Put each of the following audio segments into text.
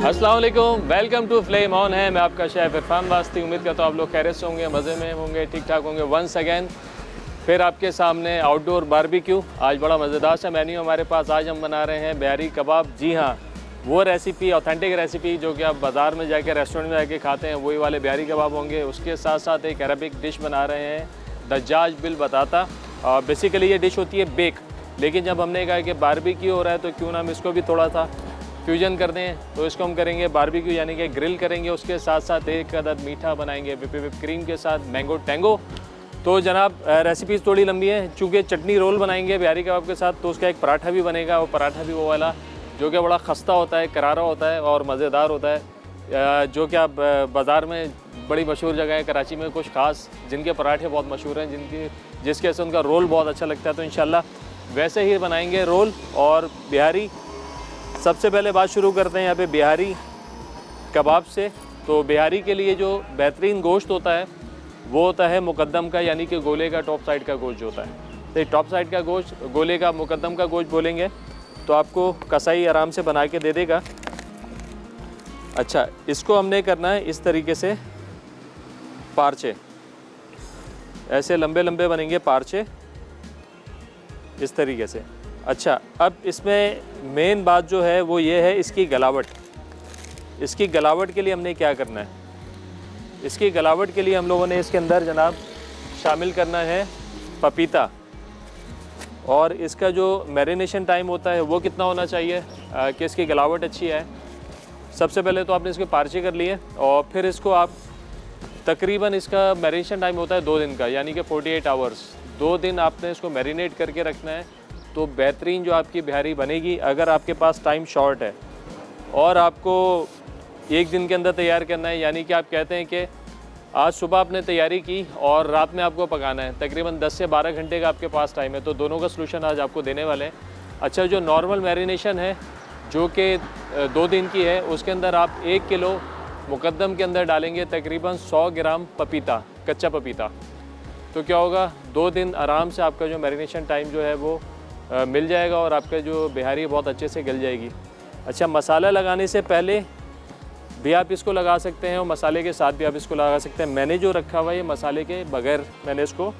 अस्सलाम वालेकुम, welcome to flame on है। मैं आपका शेफ इरफान वास्ती। उम्मीद करता हूँ आप लोग खैरियत से होंगे, मज़े में होंगे, ठीक ठाक होंगे। वंस अगेन फिर आपके सामने आउटडोर बारबेक्यू। आज बड़ा मज़ेदार सा मेन्यू हमारे पास। आज हम बना रहे हैं बिहारी कबाब। जी हाँ, वो रेसिपी, ऑथेंटिक रेसिपी जो कि आप बाज़ार में जाके रेस्टोरेंट में जाके खाते हैं, वही वाले बिहारी कबाब होंगे। उसके साथ साथ एक अरबिक डिश बना रहे हैं, दज्जाज बिल बताता। बेसिकली ये डिश होती है बेक, लेकिन जब हमने कहा कि बारबेक्यू हो रहा है तो क्यों ना हम इसको भी थोड़ा सा फ्यूजन कर दें, तो इसको हम करेंगे बारबेक्यू यानी कि ग्रिल करेंगे। उसके साथ साथ एक अदद मीठा बनाएंगे विप क्रीम के साथ, मैंगो टैंगो। तो जनाब रेसिपीज़ थोड़ी लंबी है, चूँकि चटनी रोल बनाएंगे बिहारी कबाब के साथ, तो उसका एक पराठा भी बनेगा। वो पराठा भी वो वाला जो कि बड़ा खस्ता होता है, करारा होता है और मज़ेदार होता है, जो कि आप बाज़ार में बड़ी मशहूर जगह है कराची में कुछ ख़ास जिनके पराठे बहुत मशहूर हैं, जिसके से उनका रोल बहुत अच्छा लगता है। तो इंशाल्लाह वैसे ही बनाएंगे रोल और बिहारी। सबसे पहले बात शुरू करते हैं यहाँ पे बिहारी कबाब से। तो बिहारी के लिए जो बेहतरीन गोश्त होता है वो होता है मुकद्दम का, यानी कि गोले का टॉप साइड का गोश्त जो होता है। तो टॉप साइड का गोश्त, गोले का मुकद्दम का गोश्त बोलेंगे तो आपको कसाई आराम से बना के दे देगा। अच्छा, इसको हमने करना है इस तरीके से, पारचे ऐसे लंबे लंबे बनेंगे पारचे इस तरीके से। अच्छा, अब इसमें मेन बात जो है वो ये है इसकी गलावट। इसकी गलावट के लिए हमने क्या करना है, इसकी गलावट के लिए हम लोगों ने इसके अंदर जनाब शामिल करना है पपीता। और इसका जो मैरिनेशन टाइम होता है वो कितना होना चाहिए कि इसकी गलावट अच्छी है। सबसे पहले तो आपने इसके पारचे कर लिए और फिर इसको आप तकरीबन, इसका मैरिनेशन टाइम होता है 2 दिन का, यानी कि 48 आवर्स। 2 दिन आपने इसको मैरिनेट करके रखना है, तो बेहतरीन जो आपकी बिहारी बनेगी। अगर आपके पास टाइम शॉर्ट है और आपको 1 दिन के अंदर तैयार करना है, यानी कि आप कहते हैं कि आज सुबह आपने तैयारी की और रात में आपको पकाना है, तकरीबन 10 से 12 घंटे का आपके पास टाइम है, तो दोनों का सलूशन आज आपको देने वाले हैं। अच्छा, जो नॉर्मल मैरिनेशन है जो कि 2 दिन की है, उसके अंदर आप 1 किलो मुकद्दम के अंदर डालेंगे तकरीबन 100 ग्राम पपीता, कच्चा पपीता। तो क्या होगा, 2 दिन आराम से आपका जो मैरिनेशन टाइम जो है वो मिल जाएगा और आपका जो बिहारी बहुत अच्छे से गल जाएगी। अच्छा, मसाला लगाने से पहले भी आप इसको लगा सकते हैं और मसाले के साथ भी आप इसको लगा सकते हैं। मैंने जो रखा हुआ है ये मसाले के बगैर मैंने इसको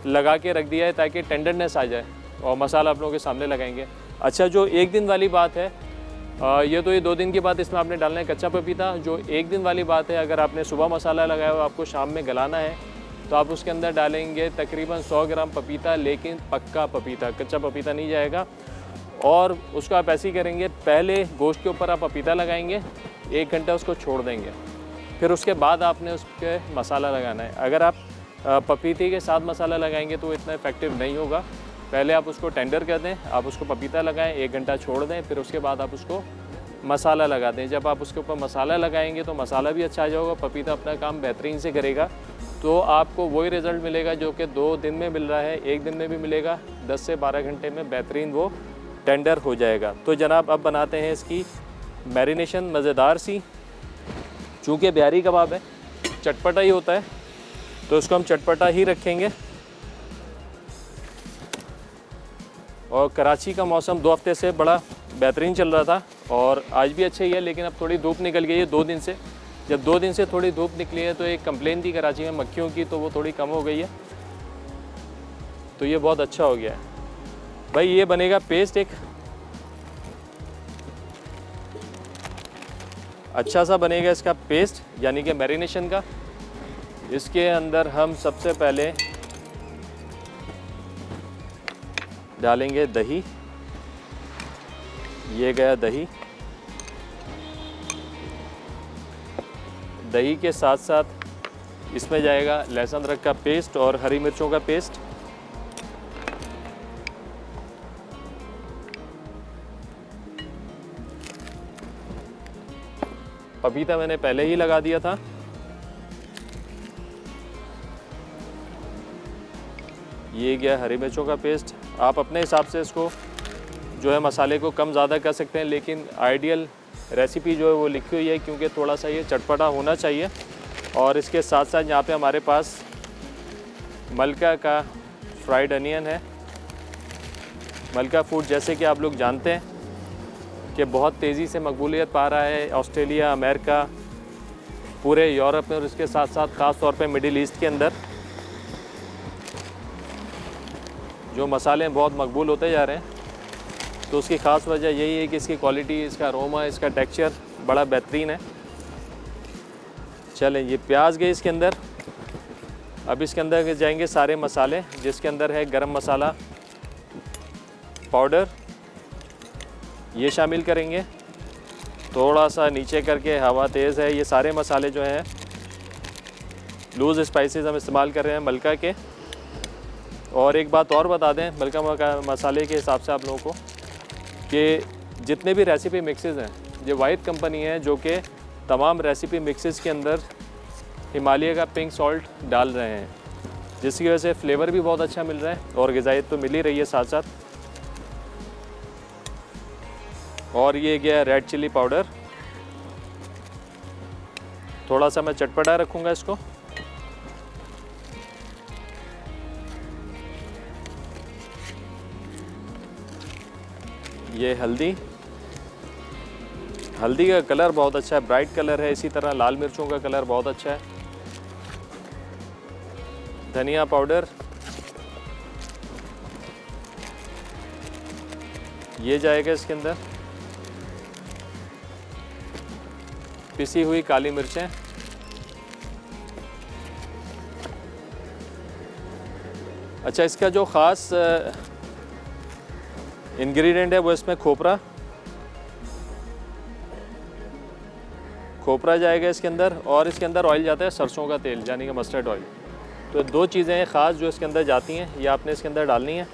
लगा के रख दिया है ताकि टेंडरनेस आ जाए, और मसाला आप लोगों के सामने लगाएंगे। अच्छा, जो 1 दिन वाली बात है, ये तो ये 2 दिन की बात, इसमें आपने डालना है कच्चा पपीता। जो 1 दिन वाली बात है, अगर आपने सुबह मसाला लगाया हो, आपको शाम में गलाना है, तो आप उसके अंदर डालेंगे तकरीबन 100 ग्राम पपीता, लेकिन पक्का पपीता, कच्चा पपीता नहीं जाएगा। और उसको आप ऐसे ही करेंगे, पहले गोश्त के ऊपर आप पपीता लगाएंगे, 1 घंटा उसको छोड़ देंगे, फिर उसके बाद आपने उसके मसाला लगाना है। अगर आप पपीते के साथ मसाला लगाएंगे तो इतना इफेक्टिव नहीं होगा। पहले आप उसको टेंडर कर दें, आप उसको पपीता लगाएं, 1 घंटा छोड़ दें, फिर उसके बाद आप उसको मसाला लगा दें। जब आप उसके ऊपर मसाला लगाएंगे तो मसाला भी अच्छा आ जाएगा, पपीता अपना काम बेहतरीन से करेगा, तो आपको वही रिज़ल्ट मिलेगा जो कि 2 दिन में मिल रहा है, 1 दिन में भी मिलेगा। 10 से 12 घंटे में बेहतरीन वो टेंडर हो जाएगा। तो जनाब अब बनाते हैं इसकी मैरिनेशन मज़ेदार सी। चूँकि बिहारी कबाब है, चटपटा ही होता है, तो इसको हम चटपटा ही रखेंगे। और कराची का मौसम 2 हफ्ते से बड़ा बेहतरीन चल रहा था और आज भी अच्छा ही है, लेकिन अब थोड़ी धूप निकल गई है 2 दिन से। जब 2 दिन से थोड़ी धूप निकली है तो एक कंप्लेन थी कराची में मक्खियों की, तो वो थोड़ी कम हो गई है, तो ये बहुत अच्छा हो गया है भाई। ये बनेगा पेस्ट, एक अच्छा सा बनेगा इसका पेस्ट, यानी कि मैरिनेशन का। इसके अंदर हम सबसे पहले डालेंगे दही। ये गया दही। दही के साथ साथ इसमें जाएगा लहसुन अदरक का पेस्ट और हरी मिर्चों का पेस्ट। पपीता मैंने पहले ही लगा दिया था। ये गया हरी मिर्चों का पेस्ट। आप अपने हिसाब से इसको जो है मसाले को कम ज़्यादा कर सकते हैं, लेकिन आइडियल रेसिपी जो है वो लिखी हुई है, क्योंकि थोड़ा सा ये चटपटा होना चाहिए। और इसके साथ साथ यहाँ पे हमारे पास मलका का फ्राइड अनियन है। मलका फूड जैसे कि आप लोग जानते हैं कि बहुत तेज़ी से मकबूलियत पा रहा है ऑस्ट्रेलिया, अमेरिका, पूरे यूरोप में और इसके साथ साथ ख़ास तौर पे मिडिल ईस्ट के अंदर जो मसाले बहुत मकबूल होते जा रहे हैं। तो उसकी ख़ास वजह यही है कि इसकी क्वालिटी, इसका अरोमा, इसका टेक्सचर बड़ा बेहतरीन है। चलें, ये प्याज गए इसके अंदर। अब इसके अंदर जाएंगे सारे मसाले, जिसके अंदर है गरम मसाला पाउडर, ये शामिल करेंगे। थोड़ा सा नीचे करके, हवा तेज़ है। ये सारे मसाले जो हैं लूज़ स्पाइसेस हम इस्तेमाल कर रहे हैं मलका के। और एक बात और बता दें मलका मसाले के हिसाब से आप लोगों को, कि जितने भी रेसिपी मिक्सेस हैं, ये वाहिद कंपनी है जो कि तमाम रेसिपी मिक्सेस के अंदर हिमालय का पिंक सॉल्ट डाल रहे हैं, जिसकी वजह से फ्लेवर भी बहुत अच्छा मिल रहा है और ग़िज़ाइयत तो मिल ही रही है साथ साथ। और ये गया रेड चिली पाउडर। थोड़ा सा मैं चटपटा रखूँगा इसको। ये हल्दी का कलर बहुत अच्छा है, ब्राइट कलर है। इसी तरह लाल मिर्चों का कलर बहुत अच्छा है। धनिया पाउडर, ये जाएगा इसके अंदर। पिसी हुई काली मिर्चें, अच्छा इसका जो ख़ास इंग्रेडिएंट है वो इसमें खोपरा जाएगा इसके अंदर। और इसके अंदर ऑयल जाता है सरसों का तेल, यानी कि मस्टर्ड ऑयल। तो दो चीज़ें हैं ख़ास जो इसके अंदर जाती हैं, ये आपने इसके अंदर डालनी है।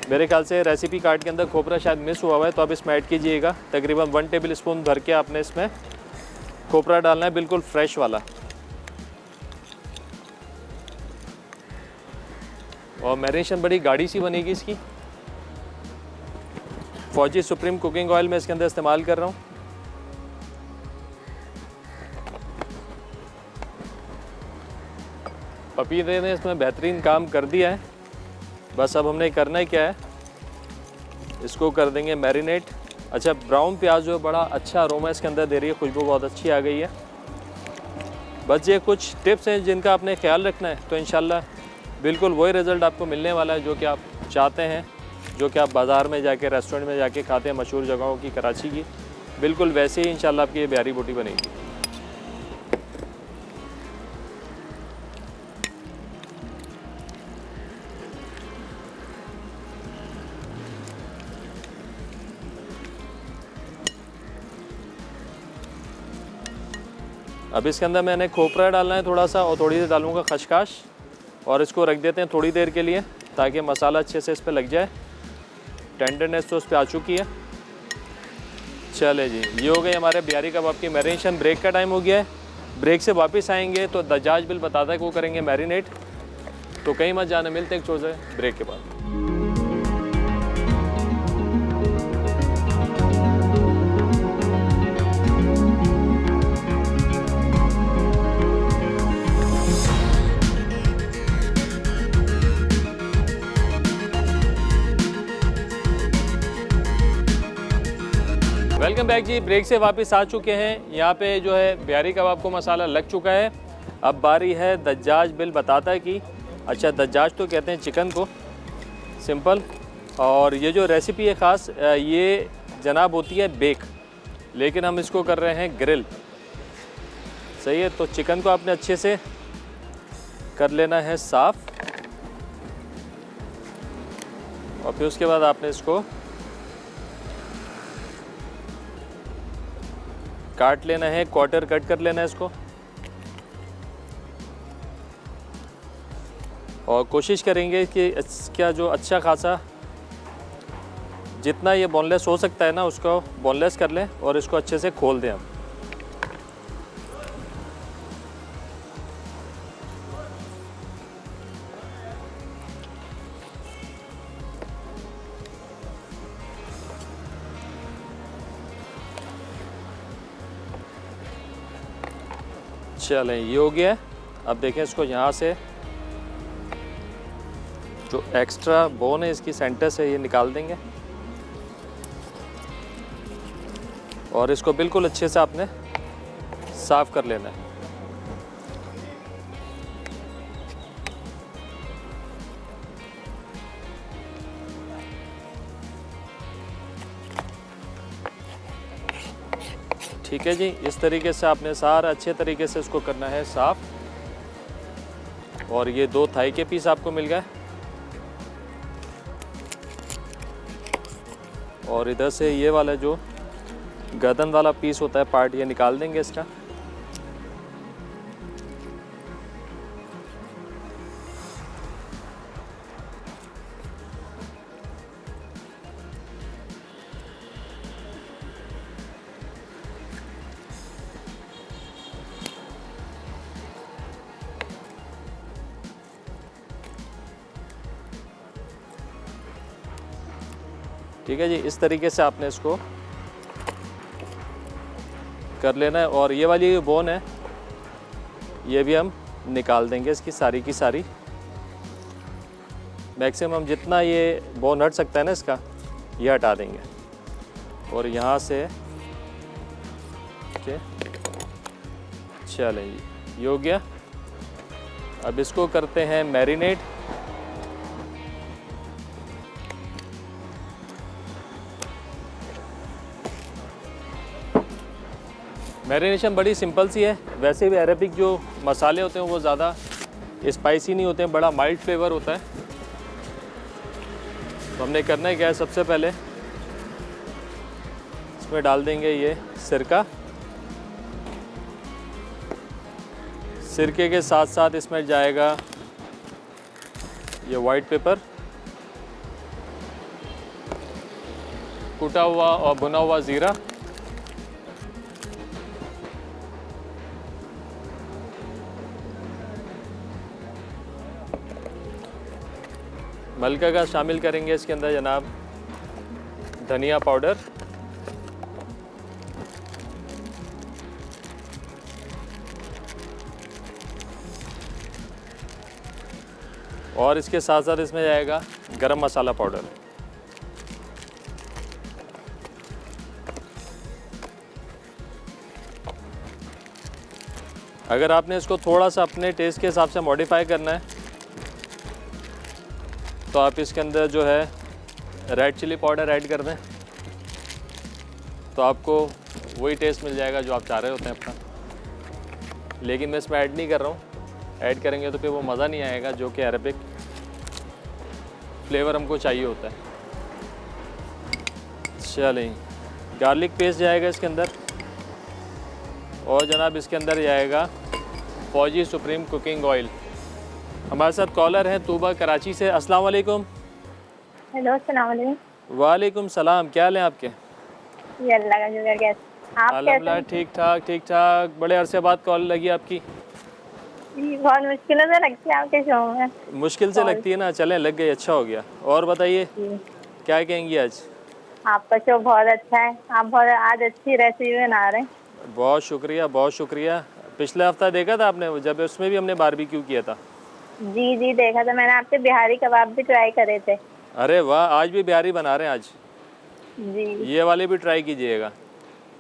मेरे ख्याल से रेसिपी कार्ड के अंदर खोपरा शायद मिस हुआ है, तो आप इसमें ऐड कीजिएगा। तकरीबन 1 टेबल स्पून भर के आपने इसमें खोपरा डालना है, बिल्कुल फ्रेश वाला। और मैरिनेशन बड़ी गाढ़ी सी बनेगी इसकी। फौजी सुप्रीम कुकिंग ऑयल मैं इसके अंदर इस्तेमाल कर रहा हूँ। पपीते ने इसमें बेहतरीन काम कर दिया है। बस अब हमने करना ही क्या है, इसको कर देंगे मैरिनेट। अच्छा, ब्राउन प्याज जो बड़ा अच्छा अरोमा इसके अंदर दे रही है, खुशबू बहुत अच्छी आ गई है। बस ये कुछ टिप्स हैं जिनका आपने ख्याल रखना है, तो इंशाल्लाह बिल्कुल वही रिज़ल्ट आपको मिलने वाला है जो कि आप चाहते हैं, जो कि आप बाज़ार में जाके, रेस्टोरेंट में जाके खाते हैं मशहूर जगहों की, कराची की, बिल्कुल वैसे ही इंशाल्लाह आपकी ये बिहारी बोटी बनेगी। अब इसके अंदर मैंने खोपरा डालना है थोड़ा सा, और थोड़ी देर डालूँगा खशखाश, और इसको रख देते हैं थोड़ी देर के लिए ताकि मसाला अच्छे से इस पर लग जाए। टेंडरनेस तो उस पर आ चुकी है। चले जी, ये हो गई हमारे बिहारी कबाब की मैरिनेशन। ब्रेक का टाइम हो गया है, ब्रेक से वापस आएंगे तो दज्जाज बिल बताता है कि वो करेंगे मैरिनेट। तो कहीं मत जाना, मिलते हैं एक छोटे से ब्रेक के बाद। वेलकम बैक जी, ब्रेक से वापस आ चुके हैं। यहाँ पे जो है बिहारी कबाब को मसाला लग चुका है। अब बारी है दज्जाज बिल बताता की। अच्छा, दज्जाज तो कहते हैं चिकन को, सिंपल। और ये जो रेसिपी है ख़ास, ये जनाब होती है बेक, लेकिन हम इसको कर रहे हैं ग्रिल। सही है, तो चिकन को आपने अच्छे से कर लेना है साफ़, और फिर उसके बाद आपने इसको काट लेना है, क्वार्टर कट कर लेना है इसको। और कोशिश करेंगे कि इसका जो अच्छा खासा जितना ये बोनलेस हो सकता है ना, उसको बोनलेस कर लें और इसको अच्छे से खोल दें हम। चलें, ये हो गया। अब देखें इसको, यहाँ से जो एक्स्ट्रा बोन है इसकी सेंटर से ये निकाल देंगे। और इसको बिल्कुल अच्छे से आपने साफ़ कर लेना है। ठीक है जी, इस तरीके से आपने सारा अच्छे तरीके से इसको करना है साफ़। और ये 2 थाई के पीस आपको मिल गए। और इधर से ये वाला जो गर्दन वाला पीस होता है पार्ट, ये निकाल देंगे इसका। ठीक है जी, इस तरीके से आपने इसको कर लेना है। और ये वाली बोन है, ये भी हम निकाल देंगे इसकी सारी की सारी। मैक्सिमम जितना ये बोन हट सकता है ना इसका, ये हटा देंगे। और यहाँ से ओके, चलें जी, ये हो गया। अब इसको करते हैं मैरिनेट। मैरिनेशन बड़ी सिंपल सी है। वैसे भी अरेबिक जो मसाले होते हैं वो ज़्यादा स्पाइसी नहीं होते हैं, बड़ा माइल्ड फ्लेवर होता है। तो हमने करना है क्या है, सबसे पहले इसमें डाल देंगे ये सिरका। सिरके के साथ साथ इसमें जाएगा ये वाइट पेपर, कुटा हुआ और भुना हुआ ज़ीरा, मलका का शामिल करेंगे इसके अंदर जनाब धनिया पाउडर, और इसके साथ साथ इसमें जाएगा गरम मसाला पाउडर। अगर आपने इसको थोड़ा सा अपने टेस्ट के हिसाब से मॉडिफाई करना है तो आप इसके अंदर जो है रेड चिली पाउडर ऐड कर दें, तो आपको वही टेस्ट मिल जाएगा जो आप चाह रहे होते हैं अपना। लेकिन मैं इसमें ऐड नहीं कर रहा हूँ, ऐड करेंगे तो फिर वो मज़ा नहीं आएगा जो कि अरबिक फ्लेवर हमको चाहिए होता है। चलें, गार्लिक पेस्ट जाएगा इसके अंदर, और जनाब इसके अंदर जाएगा फौजी सुप्रीम कुकिंग ऑयल। हमारे साथ कॉलर हैं तूबा कराची से। अस्सलाम वालेकुम। हेलो, अस्सलाम वालेकुम। वालेकुम सलाम, क्या हाल है आपके? ये अल्लाह का शुक्र, कैसे आप? अल्हम्दुलिल्लाह ठीक ठाक ठीक ठाक। बड़े अरसे बाद कॉल लगी आपकी। जी, बहुत मुश्किलों से लगती है आपके शो में। मुश्किल से लगती है ना, चलें लग गई, अच्छा हो गया। और बताइए क्या कहेंगी आज? आपका शो बहुत अच्छा है, आप बहुत आज अच्छी रेसिपी बना रहे हैं। बहुत शुक्रिया बहुत शुक्रिया। पिछले हफ्ता देखा था आपने, जब उसमें भी हमने बारबेक्यू किया था। जी जी, देखा था मैंने, आपके बिहारी कबाब भी ट्राई करे थे। अरे वाह, आज भी बिहारी बना रहे हैं आज। जी ये वाले भी ट्राई कीजिएगा।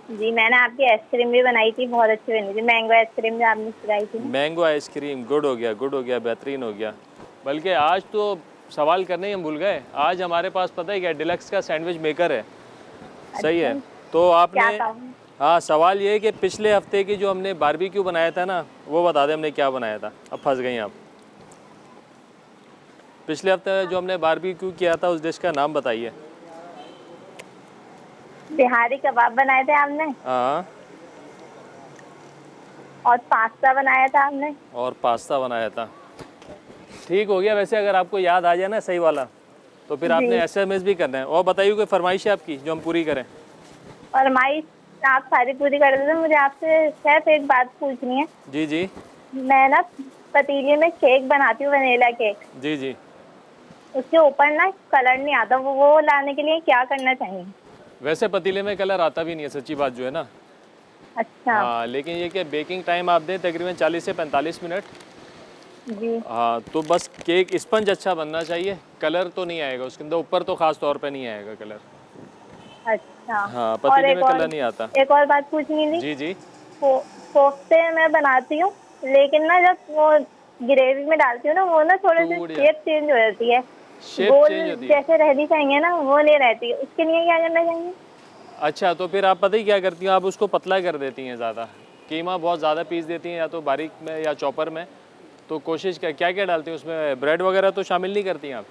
जी, मैंने आपकी आइसक्रीम भी बनाई थी, बहुत अच्छी बनी थी। मैंगो आइसक्रीम जो आपने सिखाई थी। मैंगो आइसक्रीम गुड हो गया, गुड हो गया, बेहतरीन हो गया। बल्कि आज तो सवाल करने ही हम भूल गए, आज हमारे पास पता है क्या, डिलक्स का सैंडविच मेकर है। सही है। तो आपने, हाँ, सवाल ये है कि पिछले हफ्ते की जो हमने बारबेक्यू बनाया था ना, वो बता दें हमने क्या बनाया था। अब फंस गई आप। पिछले हफ्ते जो हमने बारबेक्यू किया था उस डिश का नाम बताइए। बिहारी कबाब बनाए थे आपने, हाँ, और पास्ता बनाया था आपने। और पास्ता बनाया था। ठीक हो गया। वैसे अगर आपको याद आ जाए ना सही वाला, तो फिर आपने SMS भी करना है। और बताइए कोई फरमाइश है आपकी जो हम पूरी करें? फरमाइश आप सारी पूरी कर देते। मुझे आपसे सिर्फ एक बात पूछनी है। जी जी मैं ना पतीले में केक बनाती हूँ, वनीला केक। जी जी। उसके ऊपर ना कलर नहीं आता, वो लाने के लिए क्या करना चाहिए? वैसे पतीले में कलर आता भी नहीं है, सच्ची बात जो है ना। अच्छा। हाँ, लेकिन ये कि बेकिंग टाइम आप दें तकरीबन 40 से 45 मिनट। जी। हाँ, तो बस केक स्पंज अच्छा बनना चाहिए, कलर तो नहीं आएगा उसके अंदर, ऊपर तो ख़ास तौर पे नहीं आएगा कलर। अच्छा। हाँ, और पतीले में कलर नहीं आता। एक और बात पूछनी थी। जी जी। कोफ्ते मैं बनाती हूँ, लेकिन ना जब वो ग्रेवी में डालती हूँ ना, वो ना थोड़े से टूट शेप चेंज हो जाती है। शेप गोल चेंज होती है। जैसे रहनी चाहिए ना, वो नहीं रहती। उसके लिए क्या करना चाहिए? अच्छा, तो फिर आप पता ही क्या करती हैं, आप उसको पतला कर देती हैं ज़्यादा। कीमा बहुत ज़्यादा पीस देती हैं, या तो बारीक में या चॉपर में। तो कोशिश क्या क्या क्या डालती हैं उसमें? ब्रेड वगैरह तो शामिल नहीं करती हैं आप?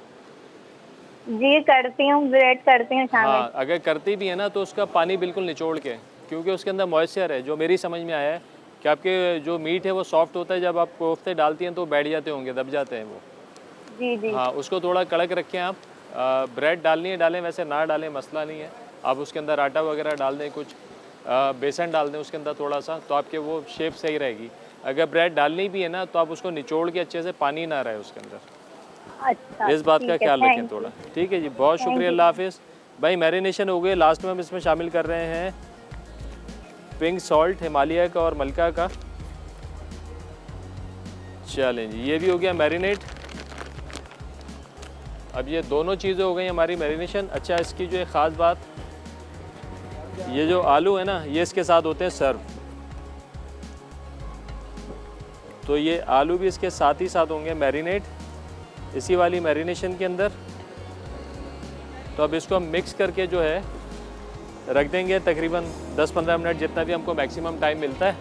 जी करती हूँ, ब्रेड करती हूँ शामिल। हाँ, अगर करती भी है ना तो उसका पानी बिल्कुल निचोड़ के, क्योंकि उसके अंदर मॉइस्चर है। जो मेरी समझ में आया है कि आपके जो मीट है वो सॉफ्ट होता है, जब आप कोफ्ते डालती हैं तो बैठ जाते होंगे, दब जाते हैं वो। जी जी। हाँ, उसको थोड़ा कड़क रखें आप। ब्रेड डालनी है डालें, वैसे ना डालें मसला नहीं है। आप उसके अंदर आटा वगैरह डाल दें, कुछ बेसन डाल दें उसके अंदर थोड़ा सा, तो आपके वो शेप सही रहेगी। अगर ब्रेड डालनी भी है ना तो आप उसको निचोड़ के अच्छे से, पानी ना रहे उसके अंदर। अच्छा इस बात का ठीक है, ख्याल रखें थैंक यू। थोड़ा। ठीक है जी, बहुत थैंक शुक्रिया, यू। अल्लाह हाफिज़। भाई मैरिनेशन हो गई, लास्ट में हम इसमें शामिल कर रहे हैं पिंक सॉल्ट हिमालय का और मलका का। चलें जी, ये भी हो गया मैरिनेट। अब ये दोनों चीज़ें हो गई हमारी मैरिनेशन। अच्छा, इसकी जो एक ख़ास बात, ये जो आलू है ना, ये इसके साथ होते हैं सर्व। तो ये आलू भी इसके साथ ही साथ होंगे मैरिनेट, इसी वाली मैरिनेशन के अंदर। तो अब इसको हम मिक्स करके जो है रख देंगे तकरीबन 10-15 मिनट, जितना भी हमको मैक्सिमम टाइम मिलता है।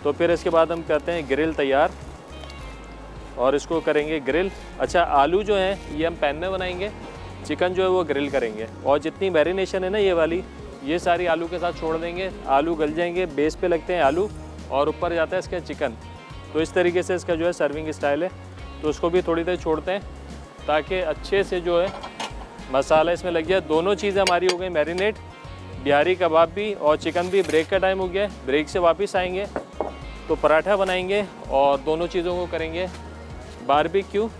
तो फिर इसके बाद हम करते हैं ग्रिल तैयार, और इसको करेंगे ग्रिल। अच्छा, आलू जो है ये हम पैन में बनाएंगे, चिकन जो है वो ग्रिल करेंगे। और जितनी मैरिनेशन है ना ये वाली, ये सारी आलू के साथ छोड़ देंगे। आलू गल जाएंगे, बेस पे लगते हैं आलू, और ऊपर जाता है इसका चिकन। तो इस तरीके से इसका जो है सर्विंग स्टाइल है। तो उसको भी थोड़ी देर छोड़ते हैं ताकि अच्छे से जो है मसाला इसमें लग गया। दोनों चीज़ें हमारी हो गई मैरिनेट, बिहारी कबाब भी और चिकन भी। ब्रेक का टाइम हो गया है, ब्रेक से वापस आएंगे तो पराठा बनाएंगे और दोनों चीज़ों को करेंगे बारबेक्यू।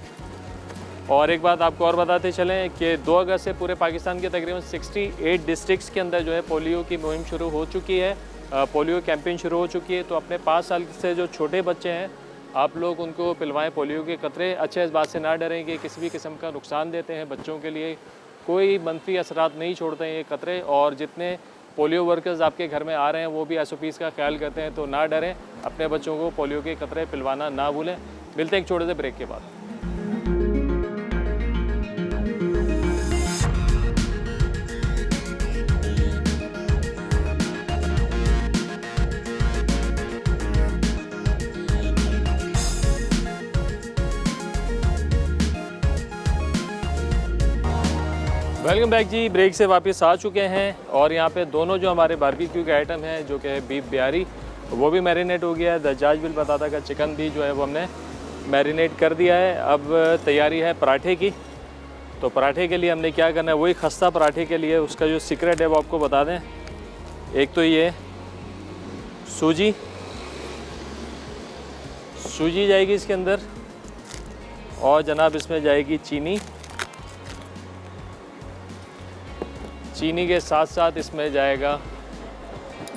और एक बात आपको और बताते चलें कि 2 अगस्त से पूरे पाकिस्तान के तकरीबन 68 डिस्ट्रिक्ट्स के अंदर जो है पोलियो की मुहिम शुरू हो चुकी है, पोलियो कैंपेन शुरू हो चुकी है। तो अपने 5 साल से जो छोटे बच्चे हैं, आप लोग उनको पिलवाएं पोलियो के कतरे। अच्छा, इस बात से ना डरें कि किसी भी किस्म का नुकसान देते हैं बच्चों के लिए, कोई मनफी असरात नहीं छोड़ते हैं ये कतरे। और जितने पोलियो वर्कर्स आपके घर में आ रहे हैं वो भी SOPs का ख्याल करते हैं। तो ना डरें, अपने बच्चों को पोलियो के कतरे पिलवाना ना भूलें। मिलते हैं एक छोटे से ब्रेक के बाद। वेलकम बैक जी, ब्रेक से वापस आ चुके हैं। और यहाँ पे दोनों जो हमारे बारबेक्यू के आइटम हैं, जो कि है बीफ बिहारी, वो भी मैरिनेट हो गया है। दजाज बिल बताता का चिकन भी जो है वो हमने मैरिनेट कर दिया है। अब तैयारी है पराठे की। तो पराठे के लिए हमने क्या करना है, वही खस्ता पराठे के लिए उसका जो सीक्रेट है वो आपको बता दें। एक तो ये सूजी जाएगी इसके अंदर, और जनाब इसमें जाएगी चीनी के साथ साथ इसमें जाएगा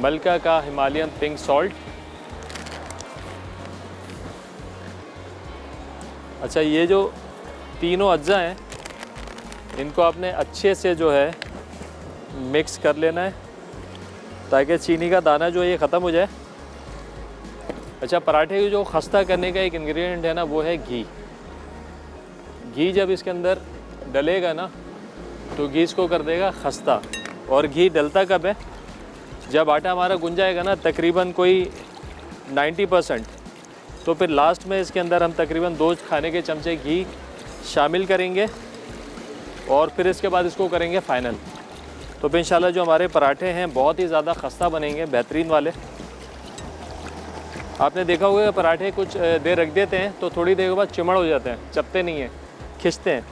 मलका का हिमालयन पिंक सॉल्ट। अच्छा, ये जो तीनों अज्जा हैं इनको आपने अच्छे से जो है मिक्स कर लेना है ताकि चीनी का दाना जो है ये ख़त्म हो जाए। अच्छा, पराठे की जो खस्ता करने का एक इंग्रेडिएंट है ना, वो है घी। घी जब इसके अंदर डलेगा ना तो घी इसको कर देगा खस्ता। और घी डलता कब है, जब आटा हमारा गुंज जाएगा ना तकरीबन कोई 90%, तो फिर लास्ट में इसके अंदर हम तकरीबन 2 खाने के चमचे घी शामिल करेंगे और फिर इसके बाद इसको करेंगे फाइनल। तो फिर इंशाल्लाह जो हमारे पराठे हैं बहुत ही ज़्यादा खस्ता बनेंगे, बेहतरीन वाले। आपने देखा होगा पराठे कुछ देर रख देते हैं तो थोड़ी देर के बाद चिमड़ हो जाते हैं, चपते नहीं हैं, खिंचते हैं।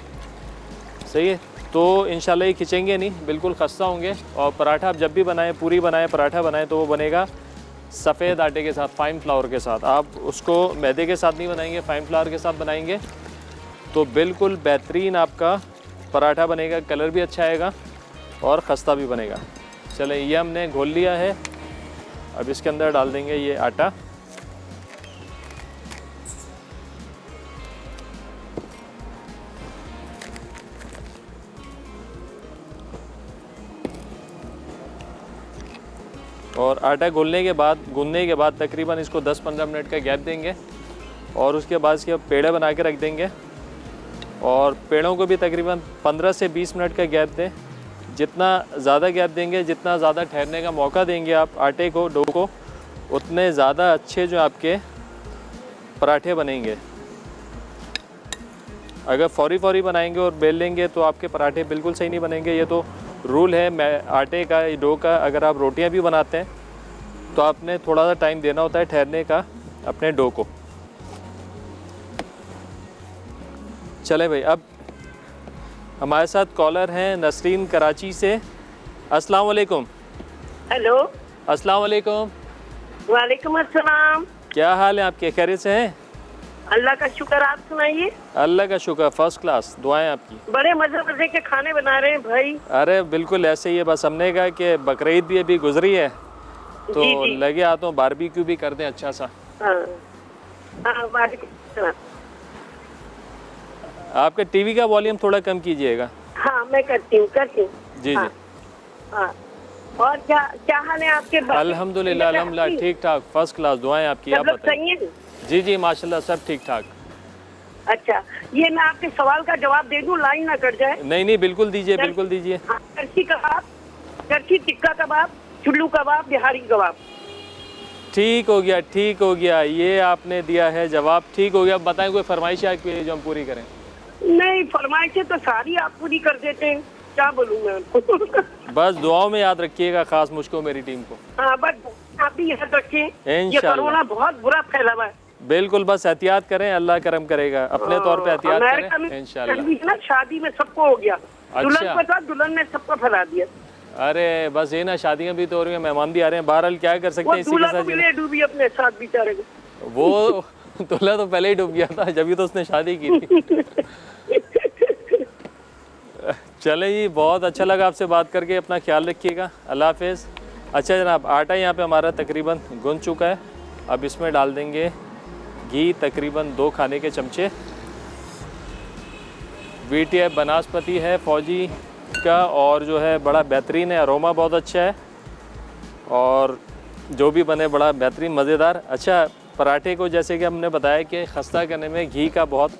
सही है, तो इंशाल्लाह ये खिंचेंगे नहीं, बिल्कुल खस्ता होंगे। और पराठा आप जब भी बनाएं, पूरी बनाएं, पराठा बनाएं, तो वो बनेगा सफ़ेद आटे के साथ, फाइन फ्लावर के साथ। आप उसको मैदे के साथ नहीं बनाएंगे, फाइन फ्लावर के साथ बनाएंगे तो बिल्कुल बेहतरीन आपका पराठा बनेगा, कलर भी अच्छा आएगा और ख़स्ता भी बनेगा। चलें, ये हमने घोल लिया है। अब इसके अंदर डाल देंगे ये आटा। और आटा गूंदने के बाद तकरीबन इसको 10-15 मिनट का गैप देंगे और उसके बाद इसके पेड़े बना के रख देंगे और पेड़ों को भी तकरीबन 15 से 20 मिनट का गैप दें। जितना ज़्यादा गैप देंगे, जितना ज़्यादा ठहरने का मौका देंगे आप आटे को, डो को, उतने ज़्यादा अच्छे जो आपके पराठे बनेंगे। अगर फौरी बनाएंगे और बेल लेंगे तो आपके पराठे बिल्कुल सही नहीं बनेंगे। ये तो रूल है आटे का, डो का। अगर आप रोटियां भी बनाते हैं तो आपने थोड़ा सा टाइम देना होता है ठहरने का अपने डो को। चले भाई, अब हमारे साथ कॉलर हैं नसरीन कराची से। अस्सलाम वालेकुम। हेलो। अस्सलाम वालेकुम। वालेकुम अस्सलाम। क्या हाल है आपके, खैरियत से हैं? अल्लाह का शुक्र, आप सुनाइए। अल्लाह का शुक्र, फर्स्ट क्लास, दुआएं आपकी। बड़े मजे के खाने बना रहे हैं भाई। अरे बिल्कुल ऐसे ही है, बस हमने कहा कि बकरीद भी अभी गुजरी है तो जी। लगे हाथों बारबेक्यू भी कर दें अच्छा सा। हाँ, वालेकुम अस्सलाम। आपके टीवी का वॉल्यूम थोड़ा कम कीजिएगा। हाँ मैं करती हूँ जी हाँ, जी। हाँ। और क्या हाल है आपके? अल्हम्दुलिल्लाह अल्हम्दुलिल्लाह, ठीक ठाक, फर्स्ट क्लास, दुआएं आपकी। आप सब बताएं। सही है? जी जी माशाल्लाह, सब ठीक ठाक। अच्छा, ये मैं आपके सवाल का जवाब दे दूं, लाइन ना कट जाए? नहीं बिल्कुल दीजिए, बिल्कुल दीजिए। हाँ, करछी कबाब, करछी टिक्का कबाब, चुल्लू कबाब, बिहारी कबाब। ठीक हो गया, ठीक हो गया, ये आपने दिया है जवाब, ठीक हो गया। अब बताएं कोई फरमाइश है आपकी जो हम पूरी करें? नहीं, फरमाइशें तो सारी आप पूरी कर देते हैं, क्या बोलूँ मैं आपको। बस दुआओं में याद रखिएगा, खास मुझको, मेरी टीम को। हाँ, बस आप भी याद रखें, ये इंशाल्लाह। कोरोना बहुत बुरा फैला हुआ है। बिल्कुल, बस एहतियात करें, अल्लाह करम करेगा। अपने तौर पे एहतियात करें इंशाल्लाह। ना शादी में सबको हो गया, दुल्हन अच्छा। को था, दुल्हन ने सबको फैला दिया। अरे बस ये ना, शादियां भी तो हो रही हैं, मेहमान भी आ रहे हैं, बहरहाल क्या कर सकते वो हैं इसी के दूल्हा साथ को मिले डूबी अपने साथ बेचारे को। वो दूल्हा तो पहले ही डूब गया था, जब तो उसने शादी की थी। चले जी, बहुत अच्छा लगा आपसे बात करके, अपना ख्याल रखिएगा, अल्लाह हाफिज़। अच्छा जनाब, आटा यहाँ पे हमारा तकरीबन गुंद चुका है। अब इसमें डाल देंगे घी, तकरीबन 2 खाने के चमचे। VTI बनास्पति है फौजी का, और जो है बड़ा बेहतरीन है, अरोमा बहुत अच्छा है और जो भी बने बड़ा बेहतरीन मज़ेदार। अच्छा, पराठे को जैसे कि हमने बताया कि खस्ता करने में घी का बहुत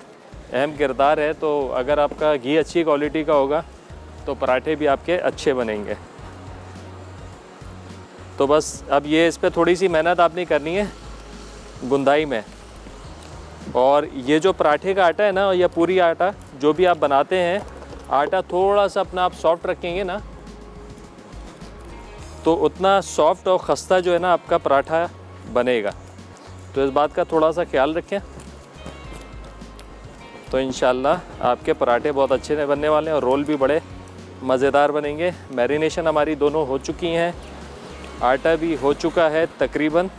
अहम किरदार है, तो अगर आपका घी अच्छी क्वालिटी का होगा तो पराठे भी आपके अच्छे बनेंगे। तो बस अब ये इस पर थोड़ी सी मेहनत आपने करनी है गुंदाई में। और ये जो पराठे का आटा है ना, या पूरी आटा जो भी आप बनाते हैं, आटा थोड़ा सा अपना आप सॉफ्ट रखेंगे ना, तो उतना सॉफ्ट और खस्ता जो है ना आपका पराठा बनेगा। तो इस बात का थोड़ा सा ख्याल रखें, तो इंशाल्लाह आपके पराठे बहुत अच्छे बनने वाले हैं और रोल भी बड़े मज़ेदार बनेंगे। मैरिनेशन हमारी दोनों हो चुकी हैं, आटा भी हो चुका है तकरीबन।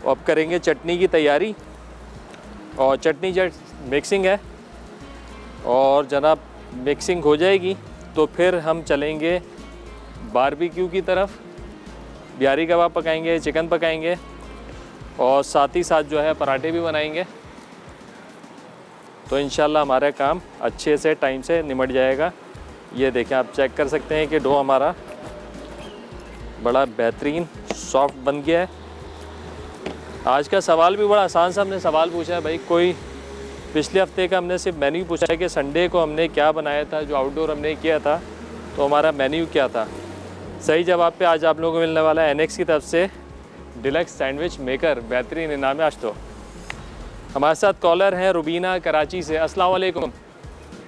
अब करेंगे चटनी की तैयारी, और चटनी जब मिक्सिंग है और जनाब मिक्सिंग हो जाएगी तो फिर हम चलेंगे बारबेक्यू की तरफ। बिहारी कबाब पकाएंगे, चिकन पकाएंगे और साथ ही साथ जो है पराठे भी बनाएंगे। तो इंशाल्लाह हमारा काम अच्छे से टाइम से निमट जाएगा। ये देखें, आप चेक कर सकते हैं कि डो हमारा बड़ा बेहतरीन सॉफ्ट बन गया है। आज का सवाल भी बड़ा आसान सा हमने सवाल पूछा है भाई। कोई पिछले हफ्ते का हमने सिर्फ मेन्यू पूछा है कि संडे को हमने क्या बनाया था, जो आउटडोर हमने किया था, तो हमारा मेन्यू क्या था। सही जवाब पे आज आप लोगों को मिलने वाला है NX की तरफ से डिलक्स सैंडविच मेकर, बेहतरीन इनाम है आज। तो हमारे साथ कॉलर हैं रुबीना कराची से। अस्सलाम वालेकुम।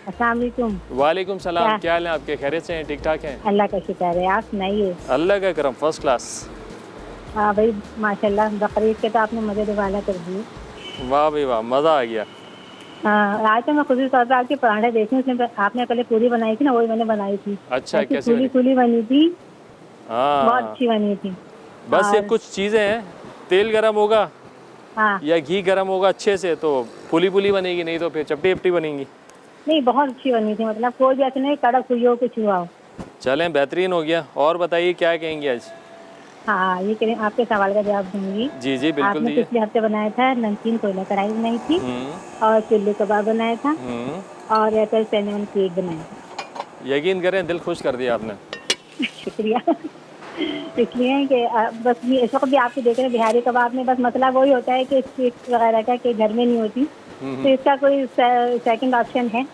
अस्सलाम वालेकुम। वालेकुम सलाम, क्या हाल है आपके, खैरियत से हैं, ठीक ठाक हैं? अल्लाह का शुक्र है, आप सुनाइए। अल्लाह का करम, फर्स्ट क्लास। हाँ भाई माशाल्लाह, बकरीद के तो आपने मजे दुबाला कर दिए। वाह भाई वाह, मज़ा आ गया। हाँ, आज तो मैं खुद ही तौर पर आपके पराठे देखी, उसमें आपने पहले पूरी बनाई थी ना, वही मैंने बनाई थी। अच्छा, कैसे पूरी पूरी बनी थी, बहुत हाँ, अच्छी बनी थी। बस ये कुछ चीज़ें हैं, तेल गरम होगा हाँ या घी गरम होगा अच्छे से तो फूली फूली बनेगी, नहीं तो फिर चपटी चपटी बनेंगी। नहीं, बहुत अच्छी बनी थी, मतलब कोई भी ऐसे नहीं कड़क हुई हो, कुछ हुआ हो। चलें, बेहतरीन हो गया। और बताइए क्या कहेंगे आज? हाँ, ये करें, आपके सवाल का जवाब दूंगी। जी जी बिल्कुल आपने दीजिए। पिछले हफ्ते बनाया था नमकीन कोयला कढ़ाई बनाई थी, और चुल्लू कबाब बनाया था, और एप्पल सैंडविच केक बनाया था। यकीन करें, दिल खुश कर दिया आपने। शुक्रिया। इसलिए कि बस ये इस वक्त भी आपको देख रहे हैं बिहारी कबाब में, बस मसला वही होता है कि स्टिक वगैरह का कि घर में नहीं होती, तो इसका कोई सेकंड ऑप्शन है?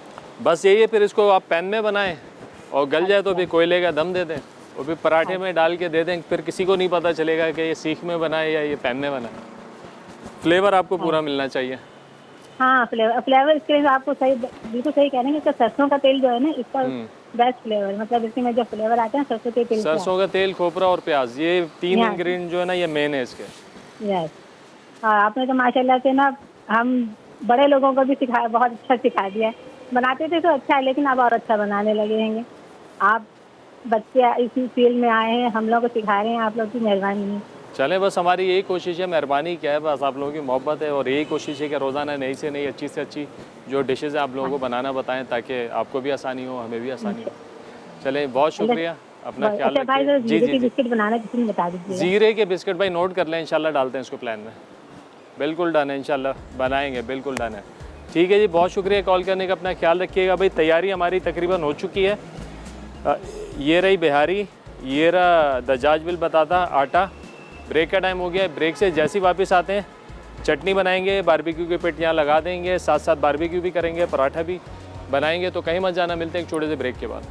बस यही है, फिर इसको आप पैन में बनाएं और गल जाए तो फिर कोयले का दम दे दें, वो भी पराठे में डाल के दे दें, फिर किसी को नहीं पता चलेगा कि ये सीख में बना है या ये पैन में बना है। फ्लेवर आपको पूरा मिलना चाहिए। हाँ, फ्लेवर इसके लिए आपको सही, बिल्कुल सही कह रहे हैं कि सरसों का तेल जो है ना, इसका बेस्ट फ्लेवर, मतलब इसमें जो फ्लेवर आते हैं सरसों के तेल, सरसों का तेल, खोपरा और प्याज, ये 3 इंग्रेडिएंट जो है ना, ये मेन है इसके। यस। हाँ, आपने तो माशाल्लाह से ना हम बड़े लोगों को भी सिखाया, बहुत अच्छा सिखा दिया है। बनाते थे तो अच्छा है, लेकिन अब और अच्छा बनाने लगे हैं। आप बच्चे इसी फील्ड में आए हैं, हम लोग को सिखा रहे हैं, आप लोग की मेहरबानी है। चलें, बस हमारी यही कोशिश है, मेहरबानी क्या है, बस आप लोगों की मोहब्बत है, और यही कोशिश है कि रोज़ाना नई से नई, अच्छी से अच्छी जो डिशेज़ आप लोगों को बनाना बताएं, ताकि आपको भी आसानी हो, हमें भी आसानी हो। चलें, बहुत शुक्रिया, अपना ख्याल रखिए। जी जी, बिस्किट बनाना किसी ने बता दीजिए। जीरे के बिस्किट भाई नोट कर लें, इंशाल्लाह डालते हैं इसको प्लान में। बिल्कुल डन है, इंशाल्लाह बनाएंगे, बिल्कुल डन है। ठीक है जी, बहुत शुक्रिया कॉल करने का, अपना ख्याल रखिएगा। भाई तैयारी हमारी तकरीबन हो चुकी है। ये रही बिहारी, ये रहा दजाज बिल बताता आटा। ब्रेक का टाइम हो गया है, ब्रेक से जैसे ही वापस आते हैं चटनी बनाएंगे, बारबेक्यू के पेट यहाँ लगा देंगे, साथ साथ बारबेक्यू भी करेंगे, पराठा भी बनाएंगे। तो कहीं मत जाना, मिलते हैं एक छोटे से ब्रेक के बाद।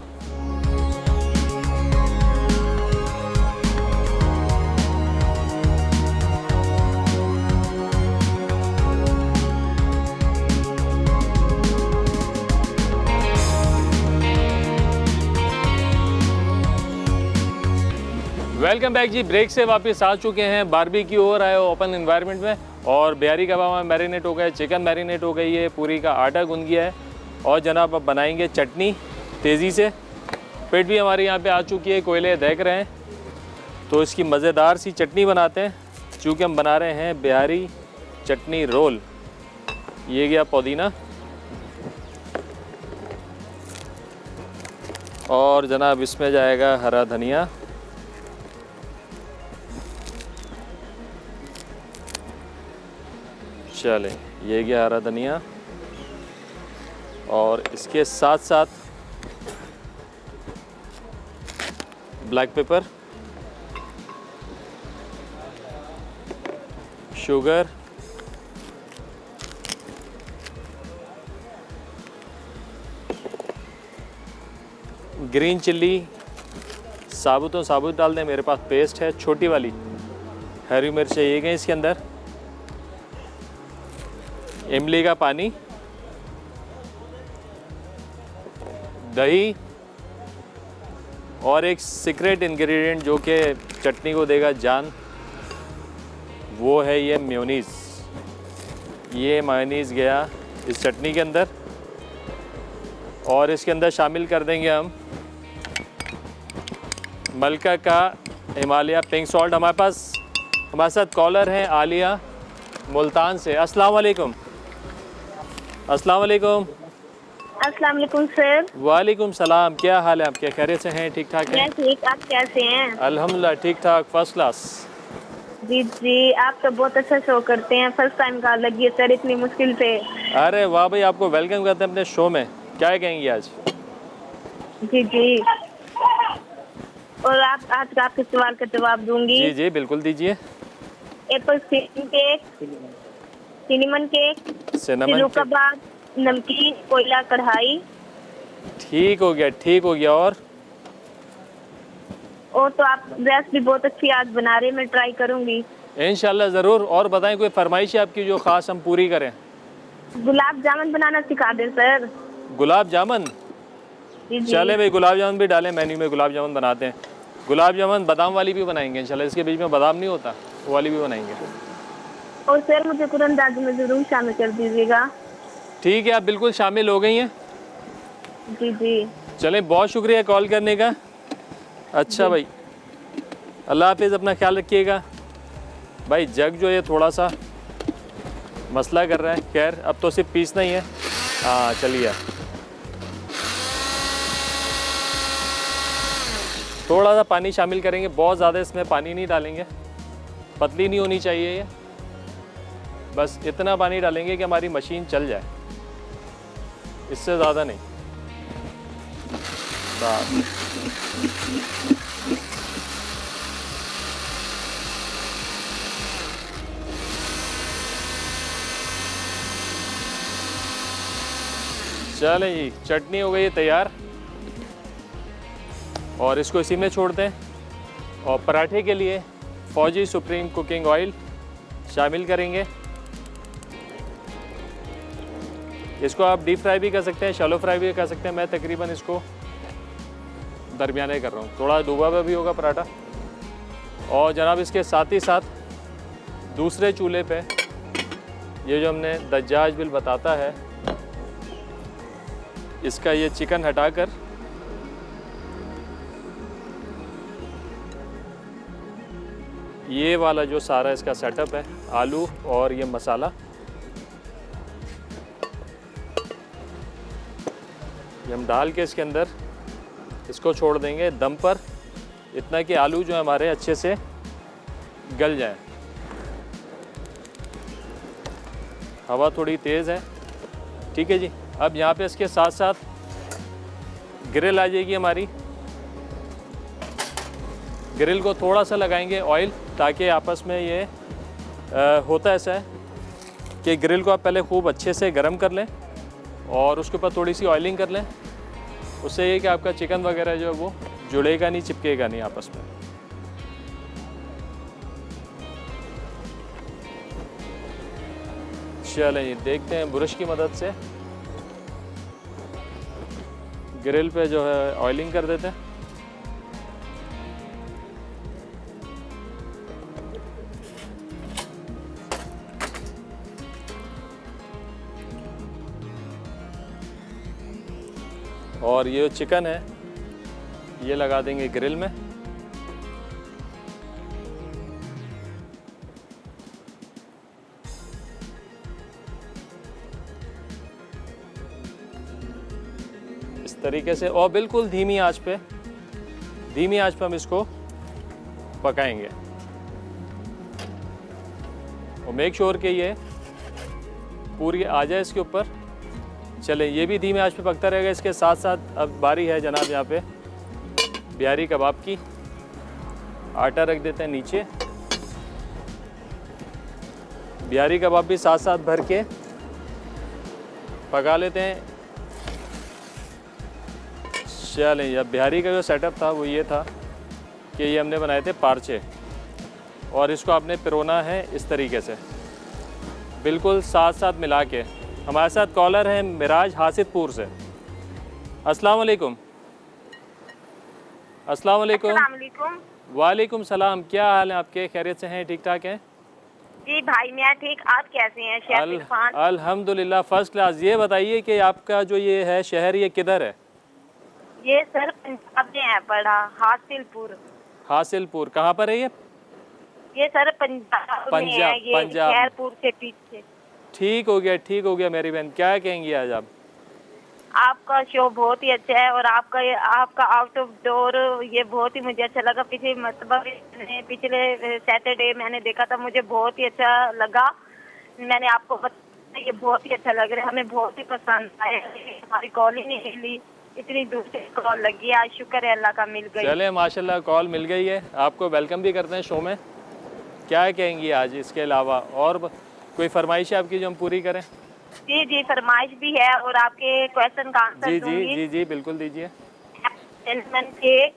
वेलकम बैक जी, ब्रेक से वापस आ चुके हैं। बारबेक्यू हो रहा है ओपन एनवायरनमेंट में, और बिहारी कबाब में मैरिनेट हो गए, चिकन मैरिनेट हो गई है, पूरी का आटा गूंद गया है, और जनाब अब बनाएंगे चटनी तेज़ी से। पेट भी हमारे यहाँ पे आ चुकी है, कोयले देख रहे हैं, तो इसकी मज़ेदार सी चटनी बनाते हैं। चूँकि हम बना रहे हैं बिहारी चटनी रोल। ये गया पुदीना, और जनाब इसमें जाएगा हरा धनिया, चलें ये गया हरा धनिया, और इसके साथ साथ black pepper, sugar, green chilli, साबुत डाल दें, मेरे पास पेस्ट है छोटी वाली, हरी मिर्च ये गई इसके अंदर, इमली का पानी, दही, और एक सीक्रेट इंग्रेडिएंट जो कि चटनी को देगा जान, वो है ये मेयोनीज़। ये मेयोनीज़ गया इस चटनी के अंदर, और इसके अंदर शामिल कर देंगे हम मलका का हिमालय पिंक सॉल्ट। हमारे साथ कॉलर हैं आलिया मुल्तान से। अस्सलाम वालेकुम। अस्सलाम वालेकुम। अस्सलाम वालेकुम सर। वालेकुम सलाम, क्या हाल है आपके? खैरियत से हैं? ठीक ठाक हैं? मैं ठीक, आप कैसे हैं? अल्हम्दुलिल्लाह ठीक ठाक, फर्स्ट क्लास। जी जी, आप तो बहुत अच्छा शो करते हैं, फर्स्ट टाइम कॉल लगी है सर इतनी मुश्किल से। अरे वाह भाई, आपको वेलकम करते हैं अपने शो में। क्या कहेंगी आज? जी जी, और आप आज आपके सवाल का जवाब दूंगी। जी जी बिल्कुल दीजिए। Apple cream cake, cinnamon cake, चिल्लू कबाब, नमकीन, कोयला कढ़ाई। ठीक हो गया, ठीक हो गया। और तो आप रेसिपी बहुत अच्छी आज बना रहे हैं, मैं ट्राई करूंगी इंशाल्लाह ज़रूर। और बताएं कोई फरमाइश है आपकी जो ख़ास हम पूरी करें? गुलाब जामुन बनाना सिखा दें सर। गुलाब जामुन? चले भाई, गुलाब जामुन भी डालें मेन्यू में, गुलाब जामुन बनाते हैं। गुलाब जामुन बादाम वाली भी बनाएंगे इंशाल्लाह, इसके बीच में बादाम नहीं होता, वो वाली भी बनाएंगे। और सर मुझे कुरंदाजी में ज़रूर शामिल कर दीजिएगा। ठीक है, आप बिल्कुल शामिल हो गई हैं। जी जी, चलें, बहुत शुक्रिया कॉल करने का। अच्छा भाई, अल्लाह हाफिज़, अपना ख्याल रखिएगा। भाई जग जो है थोड़ा सा मसला कर रहा है, खैर अब तो सिर्फ पीसना ही है। हाँ चलिए, थोड़ा सा पानी शामिल करेंगे, बहुत ज़्यादा इसमें पानी नहीं डालेंगे, पतली नहीं होनी चाहिए ये, बस इतना पानी डालेंगे कि हमारी मशीन चल जाए, इससे ज़्यादा नहीं। चलें जी, चटनी हो गई तैयार और इसको इसी में छोड़ दें। और पराठे के लिए फौजी सुप्रीम कुकिंग ऑयल शामिल करेंगे। इसको आप डीप फ्राई भी कर सकते हैं, शैलो फ्राई भी कर सकते हैं। मैं तकरीबन इसको दरमियाने कर रहा हूँ, थोड़ा डूबा हुआ भी होगा पराठा। और जनाब इसके साथ ही साथ दूसरे चूल्हे पे ये जो हमने दज्जाज बिल बताता है, इसका ये चिकन हटाकर ये वाला जो सारा इसका सेटअप है, आलू और ये मसाला, ये हम डाल के इसके अंदर इसको छोड़ देंगे दम पर, इतना कि आलू जो है हमारे अच्छे से गल जाएं। हवा थोड़ी तेज़ है, ठीक है जी। अब यहाँ पे इसके साथ साथ ग्रिल आ जाएगी हमारी। ग्रिल को थोड़ा सा लगाएंगे ऑयल, ताकि आपस में ये होता ऐसा है कि ग्रिल को आप पहले खूब अच्छे से गर्म कर लें और उसके ऊपर थोड़ी सी ऑयलिंग कर लें। उससे ये कि आपका चिकन वगैरह जो है वो जुड़ेगा नहीं, चिपकेगा नहीं आपस में। चलें जी, देखते हैं ब्रश की मदद से ग्रिल पे जो है ऑयलिंग कर देते हैं। और ये चिकन है ये लगा देंगे ग्रिल में। इस तरीके से, और बिल्कुल धीमी आंच पे हम इसको पकाएंगे। और मेक श्योर कि ये पूरी आ जाए इसके ऊपर। चले, ये भी धीमी आंच पे पकता रहेगा। इसके साथ साथ अब बारी है जनाब यहाँ पे बिहारी कबाब की। आटा रख देते हैं नीचे, बिहारी कबाब भी साथ साथ भर के पका लेते हैं। चलें, अब बिहारी का जो सेटअप था वो ये था कि ये हमने बनाए थे पारचे, और इसको आपने पिरोना है इस तरीके से बिल्कुल साथ साथ मिला के। हमारे साथ कॉलर हैं मिराज हासिदपुर से। अस्सलाम वालेकुम। अस्सलाम वालेकुम। वालेकुम सलाम। क्या हाल है आपके? खैरियत से हैं? ठीक ठाक हैं? जी भाई मैं ठीक, आप कैसे हैं? शेफ इरफान। अल्हम्दुलिल्लाह फर्स्ट क्लास। ये बताइए कि आपका जो ये है शहर, ये किधर है? ये सर पंजाब में है पड़ा, हासिलपुर। हासिलपुर कहाँ पर है ये? ये सर पंजाब में है, ये पंजाब। खैरपुर से पीछे। ठीक हो गया मेरी बहन। क्या कहेंगी आज आप? आपका शो बहुत ही अच्छा है, और आपका आउट ऑफ डोर ये बहुत ही मुझे अच्छा लगा। पिछले सैटरडे मैंने देखा था, मुझे बहुत ही अच्छा लगा। मैंने आपको बताया ये बहुत ही अच्छा लग रहा है, हमें बहुत ही पसंद आया। हमारी कॉल ही नहीं मिली, इतनी दूर से कॉल लगी। आज शुक्र है अल्लाह का मिल गई। चले माशाल्लाह कॉल मिल गई है। आपको वेलकम भी करते हैं शो में। क्या कहेंगी आज इसके अलावा? और कोई फरमाइश है आपकी जो हम पूरी करें? जी जी, फरमाइश भी है और आपके क्वेश्चन का आंसर दूंगी। जी जी बिल्कुल दीजिए। लेमन केक,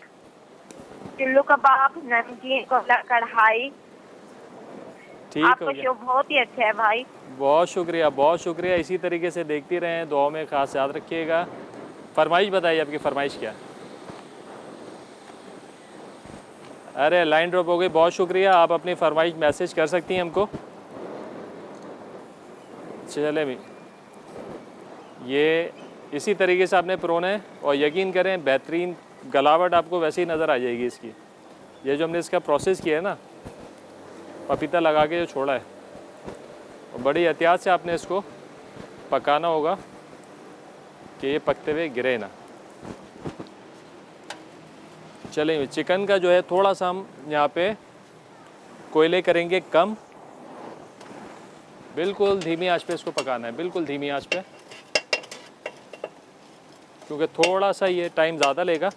चिल्लू कबाब, नमकीन कोला कढ़ाई। ठीक आपका शो बहुत ही अच्छा है भाई। बहुत शुक्रिया। इसी तरीके से देखती रहें, दुआ में खास याद रखिएगा। फरमाइश बताइए, आपकी फरमाइश क्या? अरे लाइन ड्रॉप हो गई। बहुत शुक्रिया। आप अपनी फरमाइश मैसेज कर सकती हैं हमको। चले भी, ये इसी तरीके से आपने परोना है, और यकीन करें बेहतरीन गलावट आपको वैसे ही नज़र आ जाएगी इसकी। ये जो हमने इसका प्रोसेस किया है ना, पपीता लगा के जो छोड़ा है, और बड़ी एहतियात से आपने इसको पकाना होगा कि ये पकते हुए गिरे ना। चलें, चिकन का जो है थोड़ा सा हम यहाँ पे कोयले करेंगे कम। बिल्कुल धीमी आंच पे इसको पकाना है, बिल्कुल धीमी आंच पे, क्योंकि थोड़ा सा ये टाइम ज़्यादा लेगा।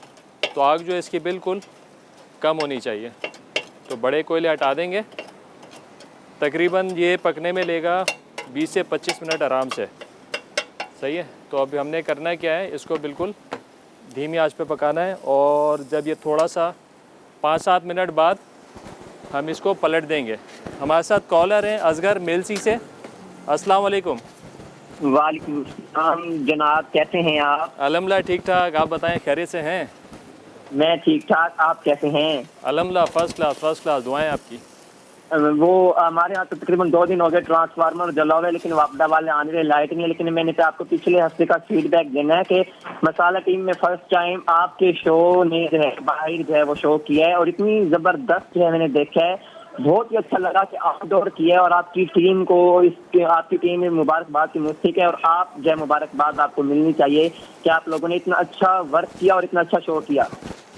तो आग जो है इसकी बिल्कुल कम होनी चाहिए। तो बड़े कोयले हटा देंगे। तकरीबन ये पकने में लेगा 20 से 25 मिनट आराम से। सही है। तो अभी हमने करना क्या है, इसको बिल्कुल धीमी आंच पे पकाना है और जब ये थोड़ा सा 5-7 मिनट बाद हम इसको पलट देंगे। हमारे साथ कॉलर हैं असगर मेलसी से। अस्सलाम वालेकुम। वालेकुम अस्सलाम जनाब, कैसे हैं आप? अल्हम्दुलिल्लाह ठीक ठाक, आप बताएं खैरियत से हैं? मैं ठीक ठाक, आप कैसे हैं? अल्हम्दुलिल्लाह फर्स्ट क्लास, दुआएं आपकी। वो हमारे यहाँ तो तकरीबन 2 दिन हो गए ट्रांसफार्मर जला हुआ है, लेकिन वापडा वाले आने रहे, लाइट नहीं है। लेकिन मैंने तो आपको पिछले हफ्ते का फीडबैक देना है कि मसाला टीम में फर्स्ट टाइम आपके शो ने जो है बाहर जो है वो शो किया है और इतनी ज़बरदस्त जो है मैंने देखा है, बहुत ही अच्छा लगा कि आउटडोर किया है और आपकी टीम को आपकी टीम में मुबारकबाद की मुस्तक है और आप जो है मुबारकबाद आपको मिलनी चाहिए कि आप लोगों ने इतना अच्छा वर्क किया और इतना अच्छा शो किया।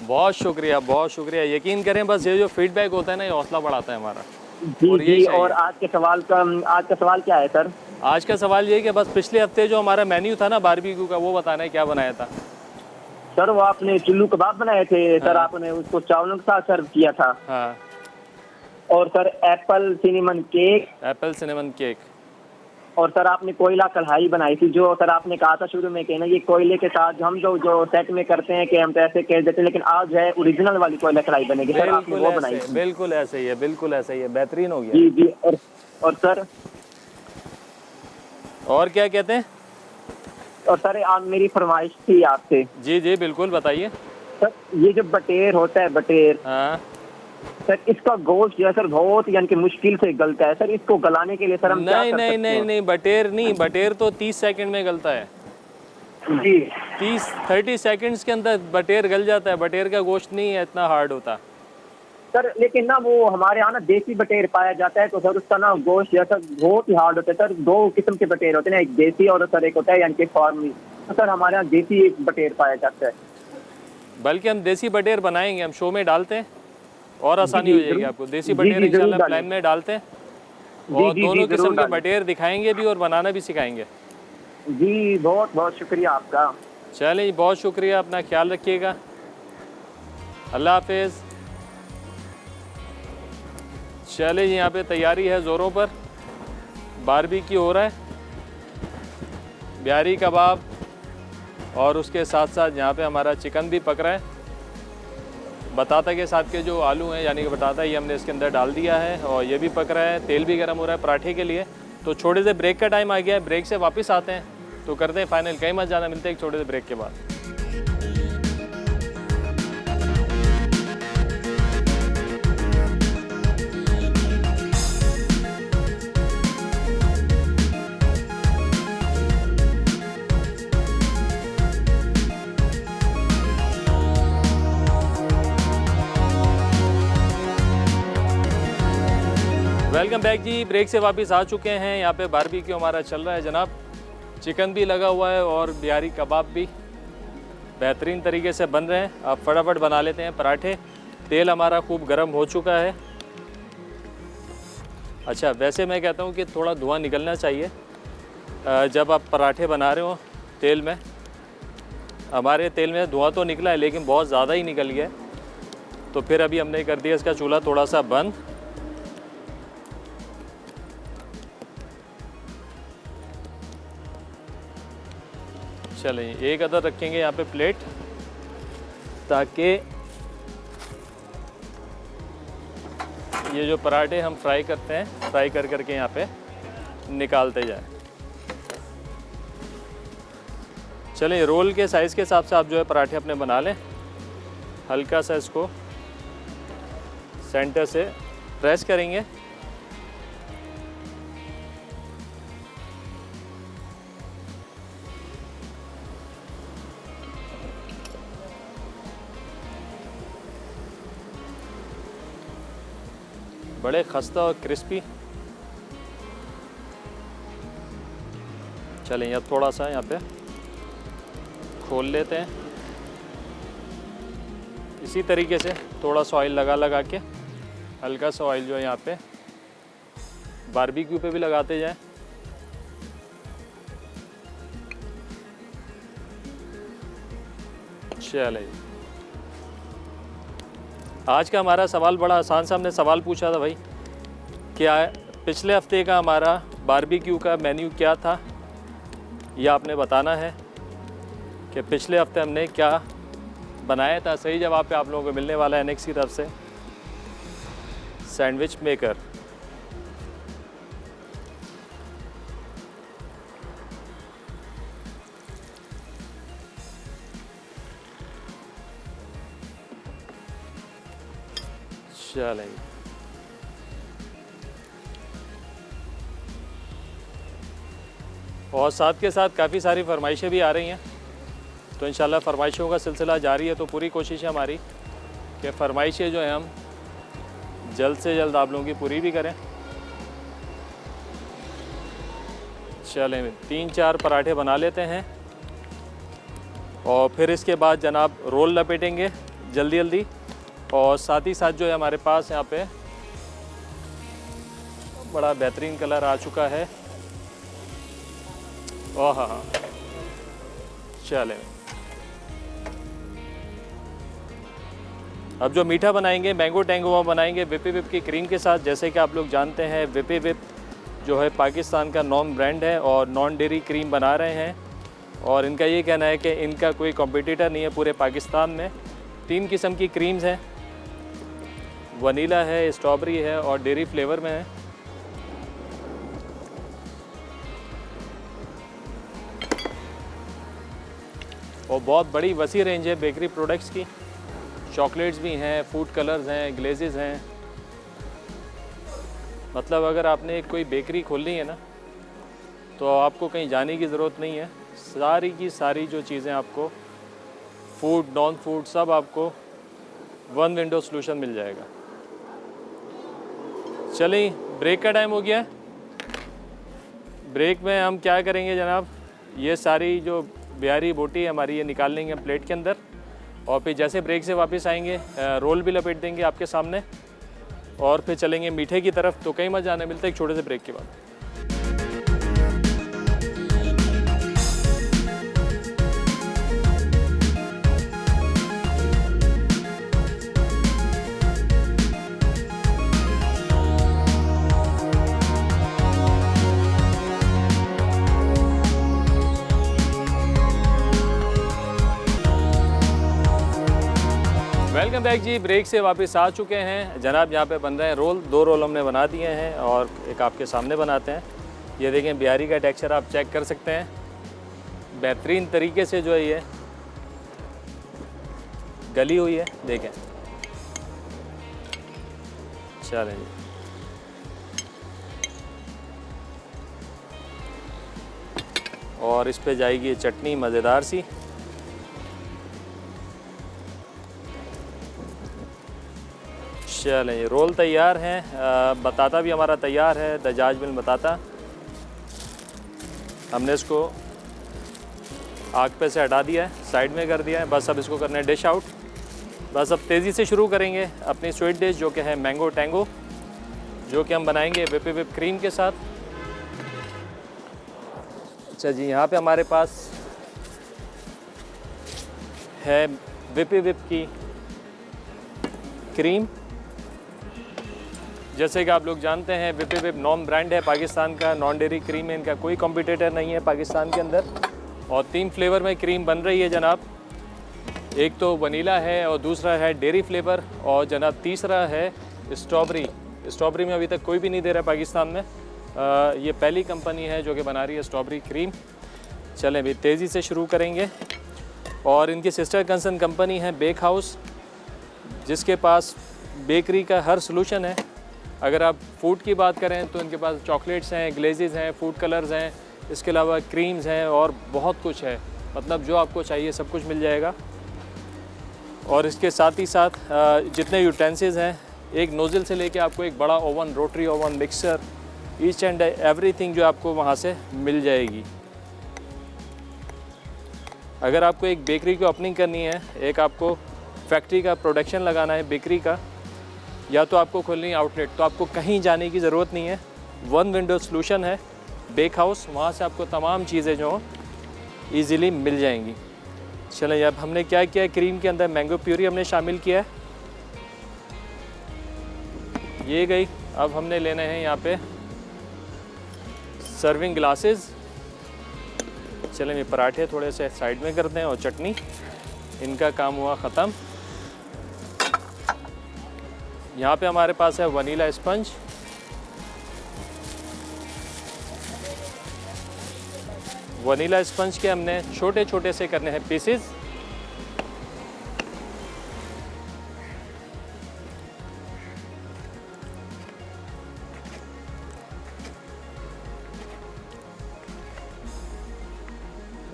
बहुत शुक्रिया, बहुत शुक्रिया। यकीन करें, बस ये जो फीडबैक होता है ना, ये हौसला बढ़ाता है हमारा। जी और जी। और आज का सवाल क्या है सर? आज का सवाल ये है कि बस पिछले हफ्ते जो हमारा मेन्यू था ना बारबेक्यू का, वो बताना है क्या बनाया था। सर वो आपने चुल्लू कबाब बनाए थे सर, आपने उसको चावलों के साथ सर्व किया था। हाँ। और सर एप्पल सिनेमन केक। और सर आपने कोयला कढ़ाई बनाई थी, जो सर आपने कहा था शुरू में कि ना ये कोयले के साथ हम जो सेट में करते हैं कि हम तो ऐसे कह देते हैं, लेकिन आज जो है ओरिजिनल वाली कोयला कढ़ाई बनेगी सर, आपने वो बनाई थी। बिल्कुल ऐसे ही है, बिल्कुल ऐसे ही है, बेहतरीन हो गया। जी जी। और सर और क्या कहते हैं? और सर आज मेरी फरमाइश थी आपसे। जी जी बिल्कुल, बताइए। सर ये जो बटेर होता है, बटेर, हाँ सर इसका गोश्त जो है सर बहुत यानी कि मुश्किल से गलता है सर, इसको गलाने के लिए सर हम क्या कर सकते हैं? नहीं, बटेर तो 30 सेकंड में गलता है जी। 30 सेकंड्स के अंदर बटेर गल जाता है। बटेर का गोश्त नहीं है इतना हार्ड होता सर, लेकिन ना वो हमारे यहाँ ना देसी बटेर पाया जाता है, तो सर उसका ना गोश्त जैसा बहुत ही हार्ड होता है सर। 2 किस्म के बटेर होते हैं ना, एक देसी और सर एक होता है यानी कि फार्मी। तो सर हमारे यहाँ देसी एक बटेर पाया जाता है। बल्कि हम देसी बटेर बनाएंगे, हम शो में डालते हैं और आसानी हो जाएगी आपको। देसी बटेर इंशाल्लाह प्लान में डालते हैं और दोनों किस्म के बटेर दिखाएंगे भी और बनाना भी सिखाएंगे। जी बहुत बहुत शुक्रिया आपका। चलिए बहुत शुक्रिया, अपना ख्याल रखिएगा, अल्लाह हाफिज़। चलिए यहाँ पे तैयारी है ज़ोरों पर, बारबेक्यू हो रहा है, बिहारी कबाब और उसके साथ साथ यहाँ पे हमारा चिकन भी पक रहा है। बताता के साथ के जो आलू हैं यानी कि बताता, ये हमने इसके अंदर डाल दिया है और ये भी पक रहा है, तेल भी गर्म हो रहा है पराठे के लिए। तो छोटे से ब्रेक का टाइम आ गया है, ब्रेक से वापस आते हैं तो करते हैं फाइनल। कहीं मत जाना, मिलते हैं एक छोटे से ब्रेक के बाद। वेलकम बैक जी, ब्रेक से वापस आ चुके हैं। यहाँ पे बारबेक्यू हमारा चल रहा है जनाब, चिकन भी लगा हुआ है और बिहारी कबाब भी बेहतरीन तरीके से बन रहे हैं। आप फटाफट बना लेते हैं पराठे। तेल हमारा खूब गर्म हो चुका है। अच्छा, वैसे मैं कहता हूँ कि थोड़ा धुआं निकलना चाहिए जब आप पराठे बना रहे हो तेल में। हमारे तेल में धुआं तो निकला है लेकिन बहुत ज़्यादा ही निकल गया है, तो फिर अभी हमने कर दिया इसका चूल्हा थोड़ा सा बंद। चलें, एक अदर रखेंगे यहाँ पे प्लेट, ताकि ये जो पराठे हम फ्राई करते हैं, फ्राई कर करके यहाँ पे निकालते जाएं। चलें, रोल के साइज़ के हिसाब से आप जो है पराठे अपने बना लें। हल्का सा इसको सेंटर से प्रेस करेंगे। बड़े खस्ता और क्रिस्पी। चलें, अब थोड़ा सा यहाँ पे खोल लेते हैं। इसी तरीके से थोड़ा सा ऑयल लगा के, हल्का सा ऑयल जो है यहाँ पे बारबेक्यू पे भी लगाते जाएं। चलें, आज का हमारा सवाल बड़ा आसान सा। हमने सवाल पूछा था भाई, क्या पिछले हफ्ते का हमारा बारबेक्यू का मेन्यू क्या था? ये आपने बताना है कि पिछले हफ्ते हमने क्या बनाया था। सही जवाब पे आप लोगों को मिलने वाला है नेक्स्ट की तरफ से सैंडविच मेकर। चलें, और साथ के साथ काफ़ी सारी फरमाइशें भी आ रही हैं, तो इंशाल्लाह फरमाइशों का सिलसिला जारी है। तो पूरी कोशिश है हमारी कि फरमाइशें जो है हम जल्द से जल्द आप लोगों की पूरी भी करें। चलें, 3-4 पराठे बना लेते हैं और फिर इसके बाद जनाब रोल लपेटेंगे जल्दी जल्दी। और साथ ही साथ जो है हमारे पास यहाँ पे बड़ा बेहतरीन कलर आ चुका है। ओह हाँ, चलें। अब जो मीठा बनाएंगे मैंगो टैंगो वो बनाएंगे विपी विप की क्रीम के साथ। जैसे कि आप लोग जानते हैं विपी विप जो है पाकिस्तान का नॉन ब्रांड है और नॉन डेयरी क्रीम बना रहे हैं, और इनका ये कहना है कि इनका कोई कॉम्पिटिटर नहीं है पूरे पाकिस्तान में। 3 किस्म की क्रीम्स हैं, वनीला है, स्ट्रॉबेरी है और डेयरी फ्लेवर में है। और बहुत बड़ी वसी रेंज है बेकरी प्रोडक्ट्स की। चॉकलेट्स भी हैं, फूड कलर्स हैं, ग्लेजेस हैं। मतलब अगर आपने कोई बेकरी खोलनी है ना तो आपको कहीं जाने की ज़रूरत नहीं है। सारी की सारी जो चीज़ें आपको फूड नॉन फूड सब आपको वन विंडो सॉल्यूशन मिल जाएगा। चलिए, ब्रेक का टाइम हो गया है। ब्रेक में हम क्या करेंगे जनाब, ये सारी जो बिहारी बोटी हमारी ये निकाल लेंगे प्लेट के अंदर, और फिर जैसे ब्रेक से वापस आएंगे रोल भी लपेट देंगे आपके सामने, और फिर चलेंगे मीठे की तरफ। तो कहीं मत जाने, मिलता है एक छोटे से ब्रेक के बाद। वेलकम बैक जी, ब्रेक से वापस आ चुके हैं जनाब। यहाँ पे बन रहे हैं रोल। 2 रोल हमने बना दिए हैं और एक आपके सामने बनाते हैं। ये देखें, बिहारी का टेक्सचर आप चेक कर सकते हैं। बेहतरीन तरीके से जो है ये गली हुई है, देखें। चलें जी, और इस पे जाएगी चटनी मज़ेदार सी। चलें, ये रोल तैयार हैं। बताता भी हमारा तैयार है, दजाज मिल बताता। हमने इसको आग पे से हटा दिया है, साइड में कर दिया है। बस अब इसको करना है डिश आउट। बस अब तेज़ी से शुरू करेंगे अपनी स्वीट डिश जो कि है मैंगो टैंगो, जो कि हम बनाएंगे विपी विप क्रीम के साथ। अच्छा जी, यहाँ पे हमारे पास है विपी विप की क्रीम। जैसे कि आप लोग जानते हैं विपी विप नॉन ब्रांड है पाकिस्तान का, नॉन डेयरी क्रीम है, इनका कोई कॉम्पिटिटर नहीं है पाकिस्तान के अंदर। और 3 फ्लेवर में क्रीम बन रही है जनाब। एक तो वनीला है और दूसरा है डेयरी फ्लेवर, और जनाब तीसरा है स्ट्रॉबेरी। स्ट्रॉबेरी में अभी तक कोई भी नहीं दे रहा पाकिस्तान में। ये पहली कंपनी है जो कि बना रही है स्ट्रॉबेरी क्रीम। चलें भी तेज़ी से शुरू करेंगे। और इनकी सिस्टर कंसर्न कंपनी है बेक हाउस, जिसके पास बेकरी का हर सलूशन है। अगर आप फूड की बात करें तो इनके पास चॉकलेट्स हैं, ग्लेजेस हैं, फूड कलर्स हैं, इसके अलावा क्रीम्स हैं और बहुत कुछ है। मतलब जो आपको चाहिए सब कुछ मिल जाएगा। और इसके साथ ही साथ जितने यूटेंसिल्स हैं, एक नोज़ल से लेके आपको एक बड़ा oven, rotary oven, mixer, each and everything जो आपको वहाँ से मिल जाएगी। अगर आपको एक बेकरी की ओपनिंग करनी है, एक आपको फैक्ट्री का प्रोडक्शन लगाना है बेकरी का, या तो आपको खोलनी है आउटलेट, तो आपको कहीं जाने की ज़रूरत नहीं है। वन विंडो सॉल्यूशन है बेक हाउस, वहाँ से आपको तमाम चीज़ें जो ईज़िली मिल जाएंगी। चलें, अब हमने क्या किया है, क्रीम के अंदर मैंगो प्यूरी हमने शामिल किया है, ये गई। अब हमने लेने हैं यहाँ पे सर्विंग ग्लासेस, चलें ये पराठे थोड़े से साइड में करते हैं और चटनी, इनका काम हुआ ख़त्म। यहाँ पे हमारे पास है वनीला स्पंज। वनीला स्पंज के हमने छोटे छोटे से करने हैं पीसेस।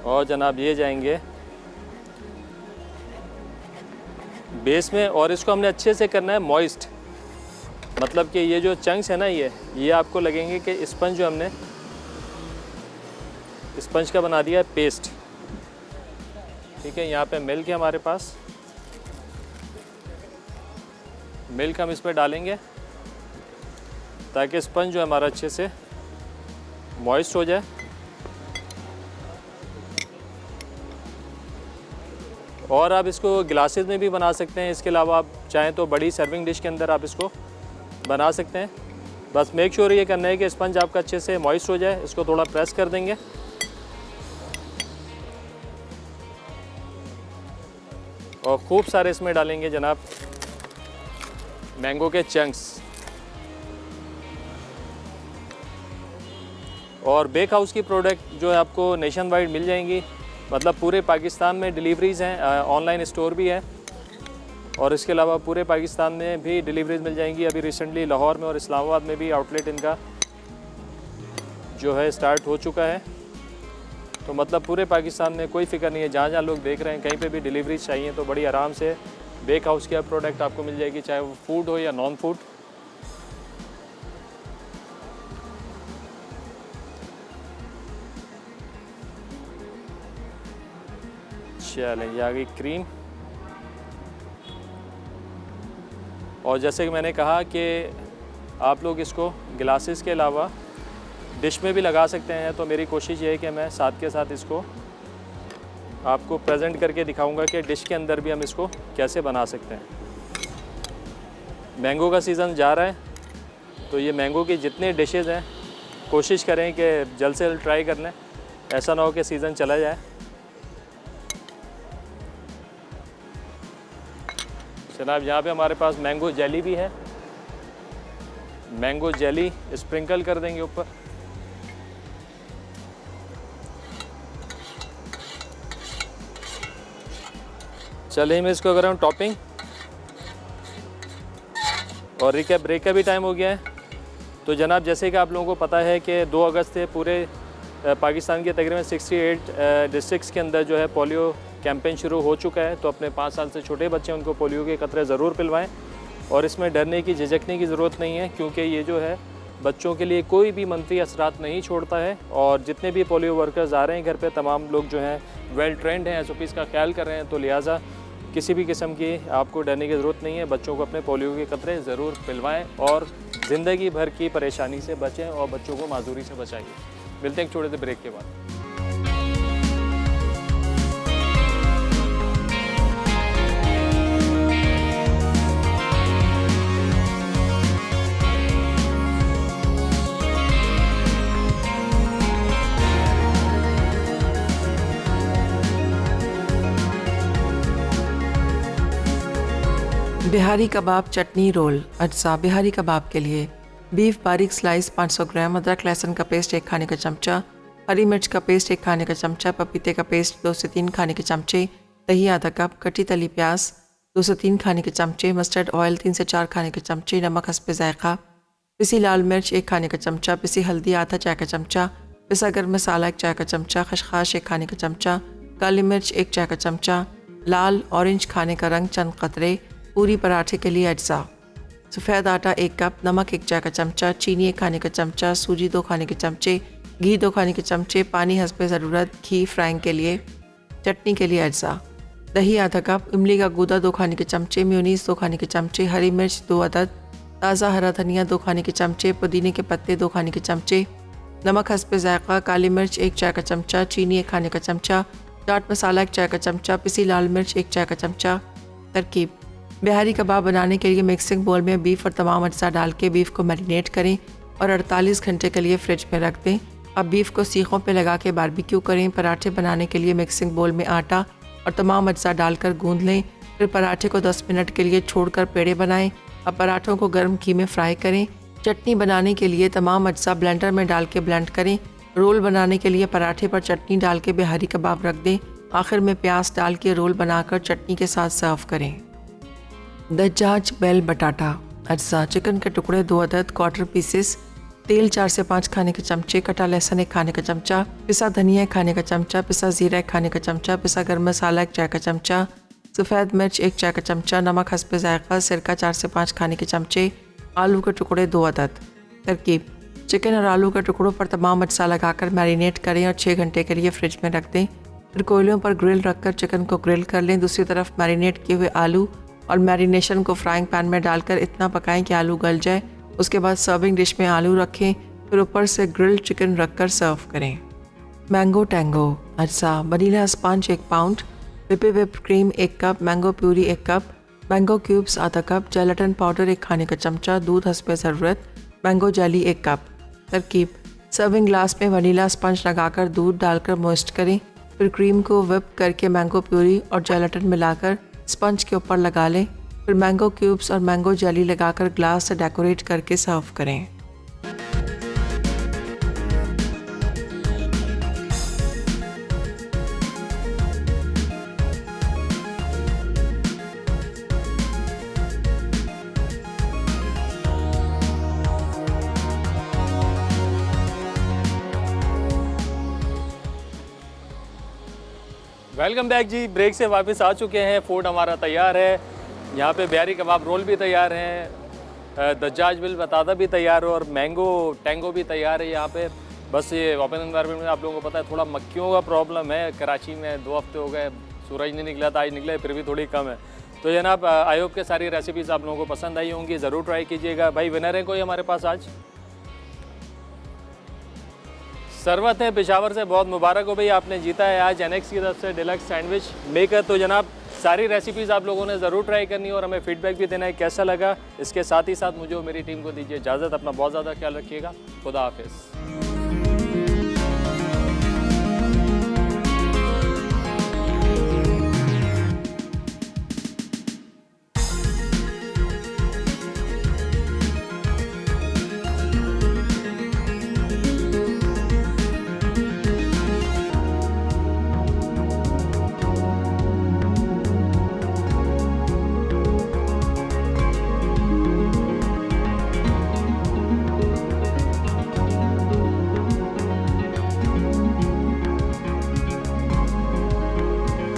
और जनाब ये जाएंगे बेस में, और इसको हमने अच्छे से करना है मॉइस्ट, मतलब कि ये जो चंक्स है ना ये आपको लगेंगे कि स्पंज जो हमने स्पंज का बना दिया है पेस्ट। ठीक है, यहाँ पे मिल्क है हमारे पास, मिल्क हम इसमें डालेंगे ताकि स्पंज जो है हमारा अच्छे से मॉइस्ट हो जाए। और आप इसको ग्लासेस में भी बना सकते हैं, इसके अलावा आप चाहें तो बड़ी सर्विंग डिश के अंदर आप इसको बना सकते हैं। बस मेक श्योर ये करना है कि स्पंज आपका अच्छे से मॉइस्ट हो जाए। इसको थोड़ा प्रेस कर देंगे और खूब सारे इसमें डालेंगे जनाब मैंगो के चंक्स। और बेक हाउस की प्रोडक्ट जो है आपको नेशन वाइड मिल जाएंगी, मतलब पूरे पाकिस्तान में डिलीवरीज़ हैं, ऑनलाइन स्टोर भी है और इसके अलावा पूरे पाकिस्तान में भी डिलीवरीज मिल जाएंगी। अभी रिसेंटली लाहौर में और इस्लामाबाद में भी आउटलेट इनका जो है स्टार्ट हो चुका है। तो मतलब पूरे पाकिस्तान में कोई फ़िक्र नहीं है, जहाँ जहाँ लोग देख रहे हैं कहीं पे भी डिलीवरीज चाहिए तो बड़ी आराम से बेक हाउस की प्रोडक्ट आपको मिल जाएगी, चाहे वो फूड हो या नॉन फूड। चलें, ये आ गई क्रीम। और जैसे कि मैंने कहा कि आप लोग इसको ग्लासेस के अलावा डिश में भी लगा सकते हैं, तो मेरी कोशिश ये है कि मैं साथ के साथ इसको आपको प्रेजेंट करके दिखाऊंगा कि डिश के अंदर भी हम इसको कैसे बना सकते हैं। मैंगो का सीज़न जा रहा है, तो ये मैंगो की जितने डिशेज़ हैं कोशिश करें कि जल्द से जल्द ट्राई कर लें, ऐसा ना हो कि सीज़न चला जाए। जनाब यहाँ पे हमारे पास मैंगो जेली भी है, मैंगो जेली स्प्रिंकल कर देंगे ऊपर। चलिए मैं इसको कर रहा हूँ टॉपिंग। और रिकैप ब्रेक का भी टाइम हो गया है। तो जनाब जैसे कि आप लोगों को पता है कि 2 अगस्त से पूरे पाकिस्तान के तकरीबन 68 डिस्ट्रिक्ट्स के अंदर जो है पोलियो कैंपेन शुरू हो चुका है। तो अपने 5 साल से छोटे बच्चे उनको पोलियो के कतरे ज़रूर पिलवाएं और इसमें डरने की झिझकने की ज़रूरत नहीं है, क्योंकि ये जो है बच्चों के लिए कोई भी मनफी असरात नहीं छोड़ता है। और जितने भी पोलियो वर्कर्स आ रहे हैं घर पे, तमाम लोग जो हैं वेल ट्रेंड हैं, SOPs का ख्याल कर रहे हैं। तो लिहाजा किसी भी किस्म की आपको डरने की ज़रूरत नहीं है। बच्चों को अपने पोलियो के कतरे ज़रूर पिलवाएं और ज़िंदगी भर की परेशानी से बचें और बच्चों को माजूरी से बचाइए। मिलते हैं एक छोटे से ब्रेक के बाद। बिहारी कबाब चटनी रोल। अज्जा बिहारी कबाब के लिए बीफ बारीक स्लाइस 500 ग्राम, अदरक लहसुन का पेस्ट 1 खाने का चमचा, हरी मिर्च का पेस्ट 1 खाने का चमचा, पपीते का पेस्ट 2 से 3 खाने के चमचे, दही आधा कप, कटी तली प्याज 2 से 3 खाने के चमचे, मस्टर्ड ऑयल 3 से 4 खाने के चमचे, नमक हस्बे जायका, पिसी लाल मिर्च 1 खाने का चमचा, पिसी हल्दी आधा चाय का चमचा, पिसा गर्म मसाला 1 चाय का चमचा, खसखस 1 खाने का चमचा, काली मिर्च 1 चाय का चमचा, लाल ऑरेंज खाने का रंग चंद कतरे, पूरी पराठे के लिए अज्जा, सफ़ेद आटा 1 कप, नमक 1 चाय का चमचा, चीनी 1 खाने का चमचा, सूजी 2 खाने के चमचे, घी 2 खाने के चमचे, पानी हस्बे ज़रूरत, घी फ्राइंग के लिए, चटनी के लिए अज्जा, दही आधा कप, इमली का गूदा 2 खाने के चमचे, म्यूनीस 2 खाने के चमचे, हरी मिर्च 2 अदद, ताज़ा हरा धनिया 2 खाने के चमचे, पुदीने के पत्ते 2 खाने के चमचे, नमक हस्बे जायका, काली मिर्च 1 चाय का चमचा, चीनी 1 खाने का चमचा, चाट मसाला 1 चाय का चमचा, पिसी लाल मिर्च 1 चाय का चमचा। तरकीब: बिहारी कबाब बनाने के लिए मिक्सिंग बोल में बीफ और तमाम अज्जा डाल के बीफ को मैरिनेट करें और 48 घंटे के लिए फ्रिज में रख दें। अब बीफ को सीखों पे लगा के बारबेक्यू करें। पराठे बनाने के लिए मिक्सिंग बोल में आटा और तमाम अज्जा डालकर गूंद लें। फिर पराठे को 10 मिनट के लिए छोड़कर पेड़े बनाएं। अब पराठों को गर्म घी में फ्राई करें। चटनी बनाने के लिए तमाम अज्जा ब्लेंडर में डाल के ब्लेंड करें। रोल बनाने के लिए पराठे पर चटनी डाल के बिहारी कबाब रख दें। आखिर में प्याज डाल के रोल बनाकर चटनी के साथ सर्व करें। दज्जाज बेल बटाटा अज्जा चिकन के टुकड़े 2 अदद, क्वार्टर पीसेस, तेल 4 से 5 खाने के चमचे, कटा लहसुन 1 खाने का चमचा, पिसा धनिया 1 खाने का चमचा, पिसा जीरा 1 खाने का चमचा, पिसा गर्म मसाला 1 चाय का चमचा, सफ़ेद मिर्च 1 चाय का चमचा, नमक हस्बे ज़ायक़ा, सिरका 4 से 5 खाने के चमचे, आलू के टुकड़े 2 अदद। तरकीब: चिकन और आलू के टुकड़ों पर तमाम अज्जा लगाकर मैरिनेट करें और 6 घंटे के लिए फ्रिज में रख दें। फिर कोयलों पर ग्रिल रखकर चिकन को ग्रिल कर लें। दूसरी तरफ मैरिनेट किए हुए आलू और मैरिनेशन को फ्राइंग पैन में डालकर इतना पकाएं कि आलू गल जाए। उसके बाद सर्विंग डिश में आलू रखें। फिर ऊपर से ग्रिल्ड चिकन रखकर सर्व करें। मैंगो टैंगो अज्जा: vanilla sponge 1 pound, whipped cream 1 cup, mango puree 1 cup, mango cubes आधा कप, जेलेटिन पाउडर 1 खाने का चमचा, दूध हस्बे ज़रूरत, मैंगो जेली 1 कप। तरकीब: सर्विंग ग्लास में वनीला स्पंज लगाकर दूध डालकर मोइस्ट करें। फिर क्रीम को व्हिप करके मैंगो प्यूरी और जेलेटिन मिलाकर स्पंज के ऊपर लगा लें। फिर मैंगो क्यूब्स और मैंगो जेली लगाकर ग्लास से डेकोरेट करके सर्व करें। वेलकम बैक जी। ब्रेक से वापस आ चुके हैं। फूड हमारा तैयार है। यहाँ पे बिहारी कबाब रोल भी तैयार हैं, दज्जाज बिल बताता भी तैयार है और मैंगो टैंगो भी तैयार है यहाँ पे। बस ये ओपन एनवायरनमेंट में आप लोगों को पता है थोड़ा मक्खियों का प्रॉब्लम है। कराची में 2 हफ्ते हो गए, सूरज नहीं निकला था, आज निकला है, फिर भी थोड़ी कम है। तो जनाब आई होप के सारी रेसिपीज़ आप लोगों को पसंद आई होंगी, ज़रूर ट्राई कीजिएगा। भाई विनर है कोई हमारे पास आज? सरवत है पेशावर से, बहुत मुबारक हो भाई, आपने जीता है आज एनेक्स की तरफ से डिलक्स सैंडविच मेकर। तो जनाब सारी रेसिपीज़ आप लोगों ने ज़रूर ट्राई करनी है और हमें फीडबैक भी देना है कैसा लगा। इसके साथ ही साथ मुझे और मेरी टीम को दीजिए इजाज़त। अपना बहुत ज़्यादा ख्याल रखिएगा। खुदा हाफिज़।